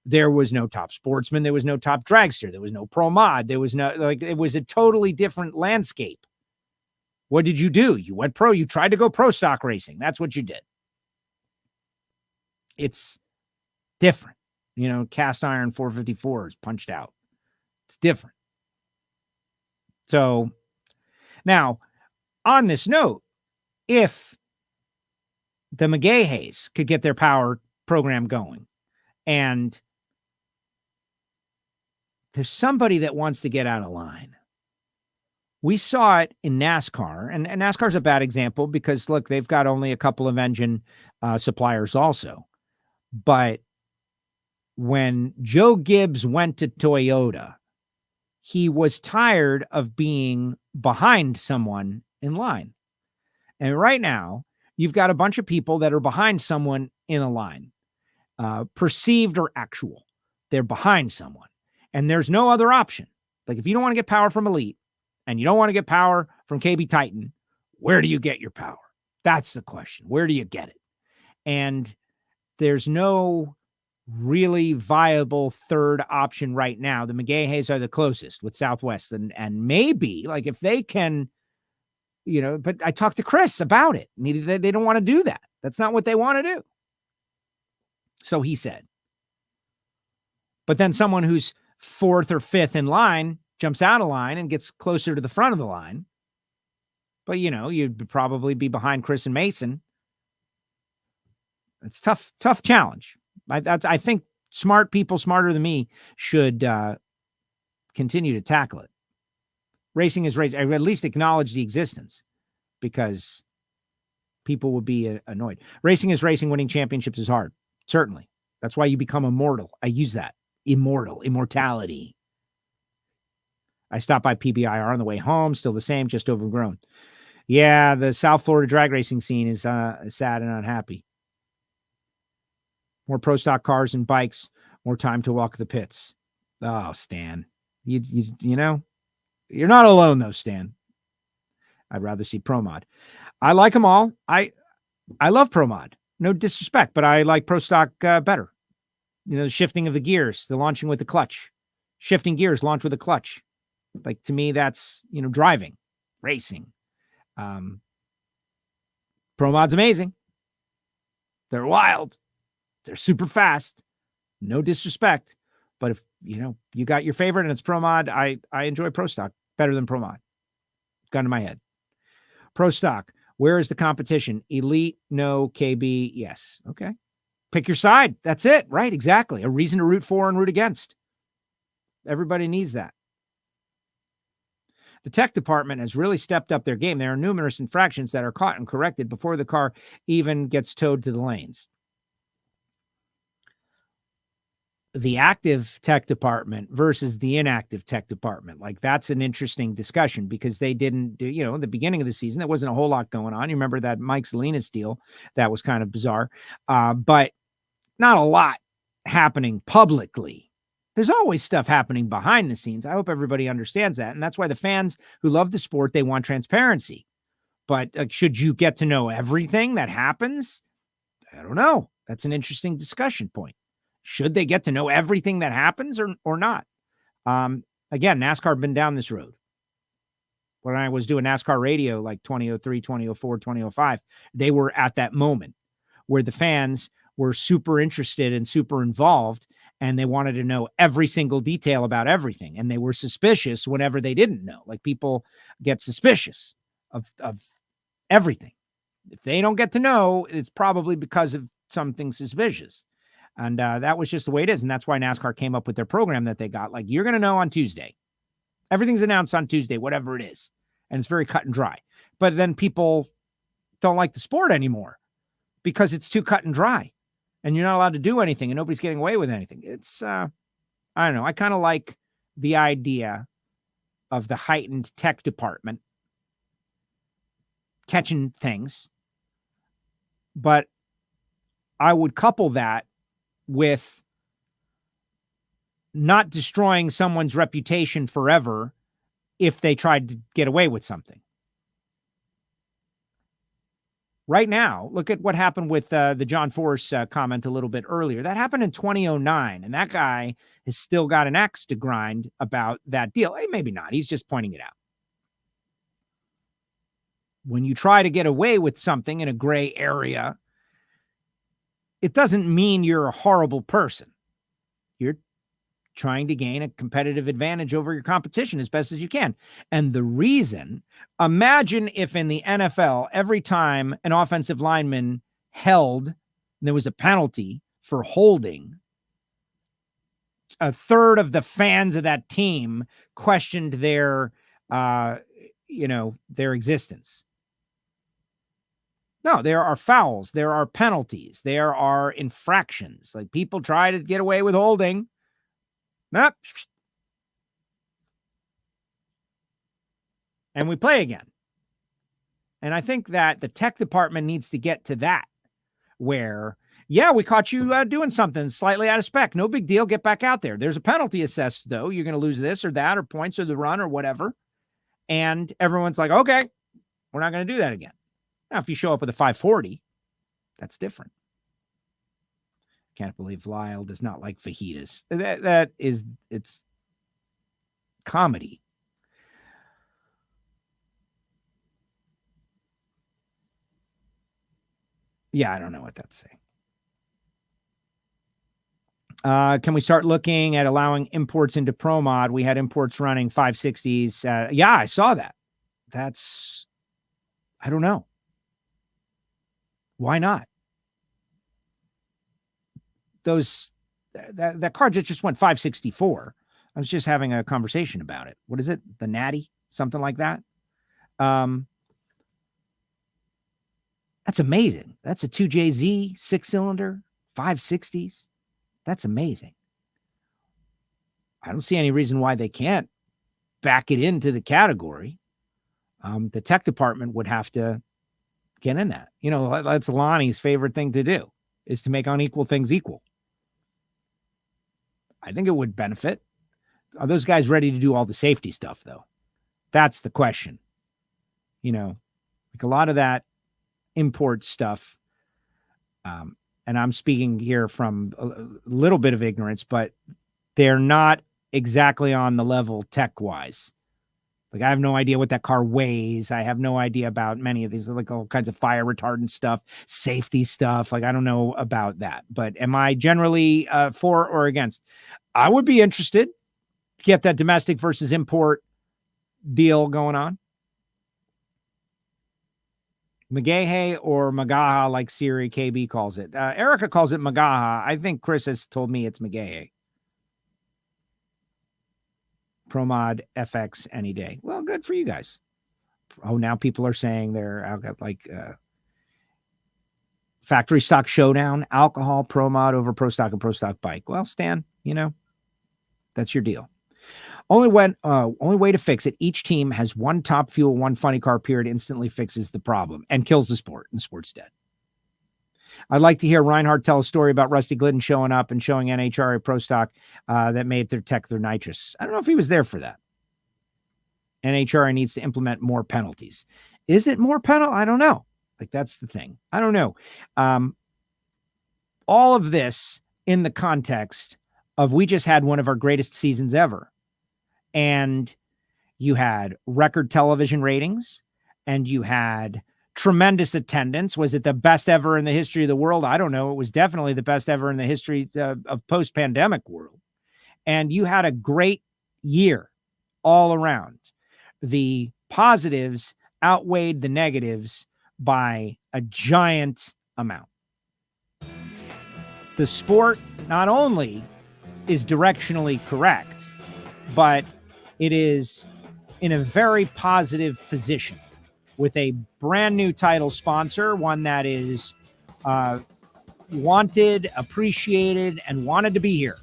There was no top sportsman. There was no top dragster. There was no pro mod. There was no, it was a totally different landscape. What did you do? You went pro. You tried to go pro stock racing. That's what you did. It's different. Cast iron 454 is punched out. It's different. So now, on this note, if the McGahays could get their power program going, and there's somebody that wants to get out of line. We saw it in NASCAR, and NASCAR's a bad example because, look, they've got only a couple of engine suppliers also. But when Joe Gibbs went to Toyota, he was tired of being behind someone in line. And right now, you've got a bunch of people that are behind someone in a line, perceived or actual. They're behind someone. And there's no other option. Like, if you don't want to get power from Elite and you don't want to get power from KB Titan, where do you get your power? That's the question. Where do you get it? And there's no really viable third option right now. The McGahays are the closest with Southwest, and maybe, like, if they can, but I talked to Chris about it. They don't want to do that. That's not what they want to do. So he said. But then someone who's 4th or 5th in line jumps out of line and gets closer to the front of the line. But, you'd probably be behind Chris and Mason. It's tough challenge. I think smart people smarter than me should continue to tackle it. Racing is racing. I at least acknowledge the existence, because people would be annoyed. Racing is racing. Winning championships is hard. Certainly. That's why you become immortal. I use that. Immortality. I stopped by PBIR on the way home. Still the same, just overgrown. Yeah, the South Florida drag racing scene is sad and unhappy. More pro stock cars and bikes, more time to walk the pits. Oh, Stan, you're not alone though, Stan. I'd rather see pro mod. I like them all. I love pro mod. No disrespect, but I like pro stock better. The shifting of the gears, the launching with the clutch, shifting gears, launch with a clutch. Like, to me, that's, driving, racing. Pro mod's amazing. They're wild. They're super fast. No disrespect. But if, you got your favorite and it's pro mod, I enjoy pro stock better than pro mod. Gun to my head. Pro stock. Where is the competition? Elite, no. KB, yes. Okay. Pick your side. That's it. Right. Exactly. A reason to root for and root against. Everybody needs that. The tech department has really stepped up their game. There are numerous infractions that are caught and corrected before the car even gets towed to the lanes. The active tech department versus the inactive tech department. Like, that's an interesting discussion, because they didn't do, in the beginning of the season, there wasn't a whole lot going on. You remember that Mike Salinas deal? That was kind of bizarre. But not a lot happening publicly. There's always stuff happening behind the scenes. I hope everybody understands that. And that's why the fans who love the sport, they want transparency. But should you get to know everything that happens? I don't know. That's an interesting discussion point. Should they get to know everything that happens or not? Again, NASCAR been down this road. when I was doing NASCAR radio, like 2003, 2004, 2005, they were at that moment where the fans were super interested and super involved, and they wanted to know every single detail about everything. And they were suspicious whenever they didn't know. Like, people get suspicious of everything. If they don't get to know, it's probably because of something suspicious. And that was just the way it is. And that's why NASCAR came up with their program that they got. Like, you're going to know on Tuesday. Everything's announced on Tuesday, whatever it is. And it's very cut and dry. But then people don't like the sport anymore because it's too cut and dry. And you're not allowed to do anything, and nobody's getting away with anything. It's, I don't know. I kind of like the idea of the heightened tech department catching things. But I would couple that with not destroying someone's reputation forever if they tried to get away with something. Right now, look at what happened with the John Force comment a little bit earlier. That happened in 2009, and that guy has still got an axe to grind about that deal. Hey, maybe not. He's just pointing it out. When you try to get away with something in a gray area, it doesn't mean you're a horrible person. You're trying to gain a competitive advantage over your competition as best as you can. And the reason, imagine if in the NFL, every time an offensive lineman held, there was a penalty for holding, a third of the fans of that team questioned their existence. No, there are fouls, there are penalties, there are infractions. Like, people try to get away with holding. Nope. And we play again. And I think that the tech department needs to get to that, where, yeah, we caught you doing something slightly out of spec. No big deal. Get back out there. There's a penalty assessed, though. You're going to lose this or that, or points, or the run, or whatever. And everyone's like, okay, we're not going to do that again. Now, if you show up with a 540, that's different. Can't believe Lyle does not like fajitas. It's comedy. Yeah, I don't know what that's saying. Can we start looking at allowing imports into Pro Mod? We had imports running 560s. Yeah, I saw that. I don't know. Why not? That card just went 564. I was just having a conversation about it. What is it? The Natty? Something like that. That's amazing. That's a 2JZ 6-cylinder 560s. That's amazing. I don't see any reason why they can't back it into the category. The tech department would have to get in that. That's Lonnie's favorite thing to do, is to make unequal things equal. I think it would benefit. Are those guys ready to do all the safety stuff, though? That's the question. Like a lot of that import stuff, and I'm speaking here from a little bit of ignorance, but they're not exactly on the level tech-wise. Like, I have no idea what that car weighs. I have no idea about many of these, like all kinds of fire retardant stuff, safety stuff. Like, I don't know about that. But am I generally for or against? I would be interested to get that domestic versus import deal going on. Magahe or Magaha, like Siri KB calls it. Erica calls it Magaha. I think Chris has told me it's Magahe. ProMod FX any day. Well, good for you guys. Oh, now people are saying they're like factory stock showdown, alcohol, ProMod over Pro Stock and Pro Stock bike. Well, Stan, that's your deal. Only way to fix it, each team has one top fuel, one funny car period, instantly fixes the problem and kills the sport, and the sport's dead. I'd like to hear Reinhart tell a story about Rusty Glidden showing up and showing NHRA Pro Stock that made their tech their nitrous. I don't know if he was there for that. NHRA needs to implement more penalties. Is it more penalty? I don't know. Like, that's the thing. I don't know. All of this in the context of we just had one of our greatest seasons ever. And you had record television ratings, and you had tremendous attendance. Was it the best ever in the history of the world? I don't know. It was definitely the best ever in the history of post-pandemic world. And you had a great year all around. The positives outweighed the negatives by a giant amount. The sport not only is directionally correct, but it is in a very positive position with a brand new title sponsor, one that is wanted, appreciated, and wanted to be here.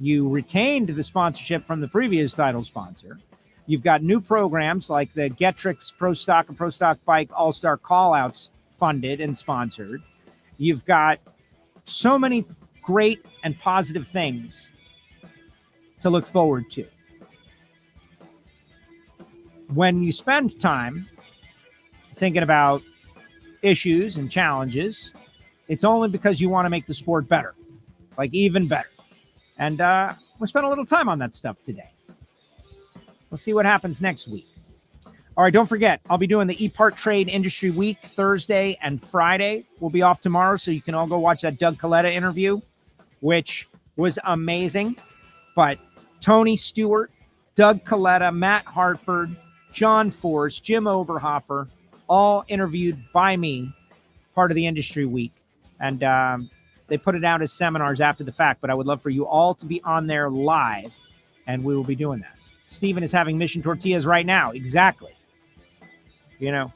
You retained the sponsorship from the previous title sponsor. You've got new programs like the Getrix Pro Stock and Pro Stock Bike All-Star Callouts funded and sponsored. You've got so many great and positive things to look forward to. When you spend time thinking about issues and challenges, it's only because you want to make the sport better, like even better. And we'll spend a little time on that stuff today. We'll see what happens next week. All right, don't forget, I'll be doing the E-Part Trade Industry Week Thursday and Friday. We'll be off tomorrow, so you can all go watch that Doug Kalitta interview, which was amazing. But Tony Stewart, Doug Kalitta, Matt Hartford, John Force, Jim Oberhofer, all interviewed by me, part of the Industry Week. And they put it out as seminars after the fact, but I would love for you all to be on there live, and we will be doing that. Steven is having Mission Tortillas right now. Exactly. You know,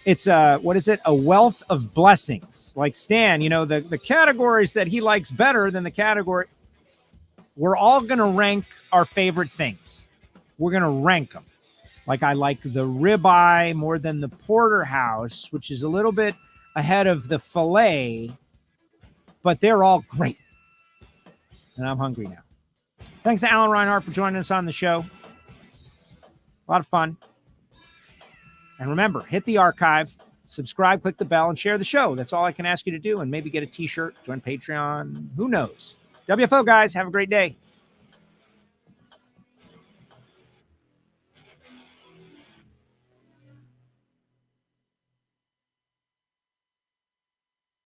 it's what is it? A wealth of blessings. Like Stan, you know, the categories that he likes better than the category. We're all going to rank our favorite things. We're going to rank them. Like I like the ribeye more than the porterhouse, which is a little bit ahead of the filet, but they're all great. And I'm hungry now. Thanks to Alan Reinhart for joining us on the show. A lot of fun. And remember, hit the archive, subscribe, click the bell, and share the show. That's all I can ask you to do. And maybe get a t-shirt, join Patreon. Who knows? WFO, guys. Have a great day.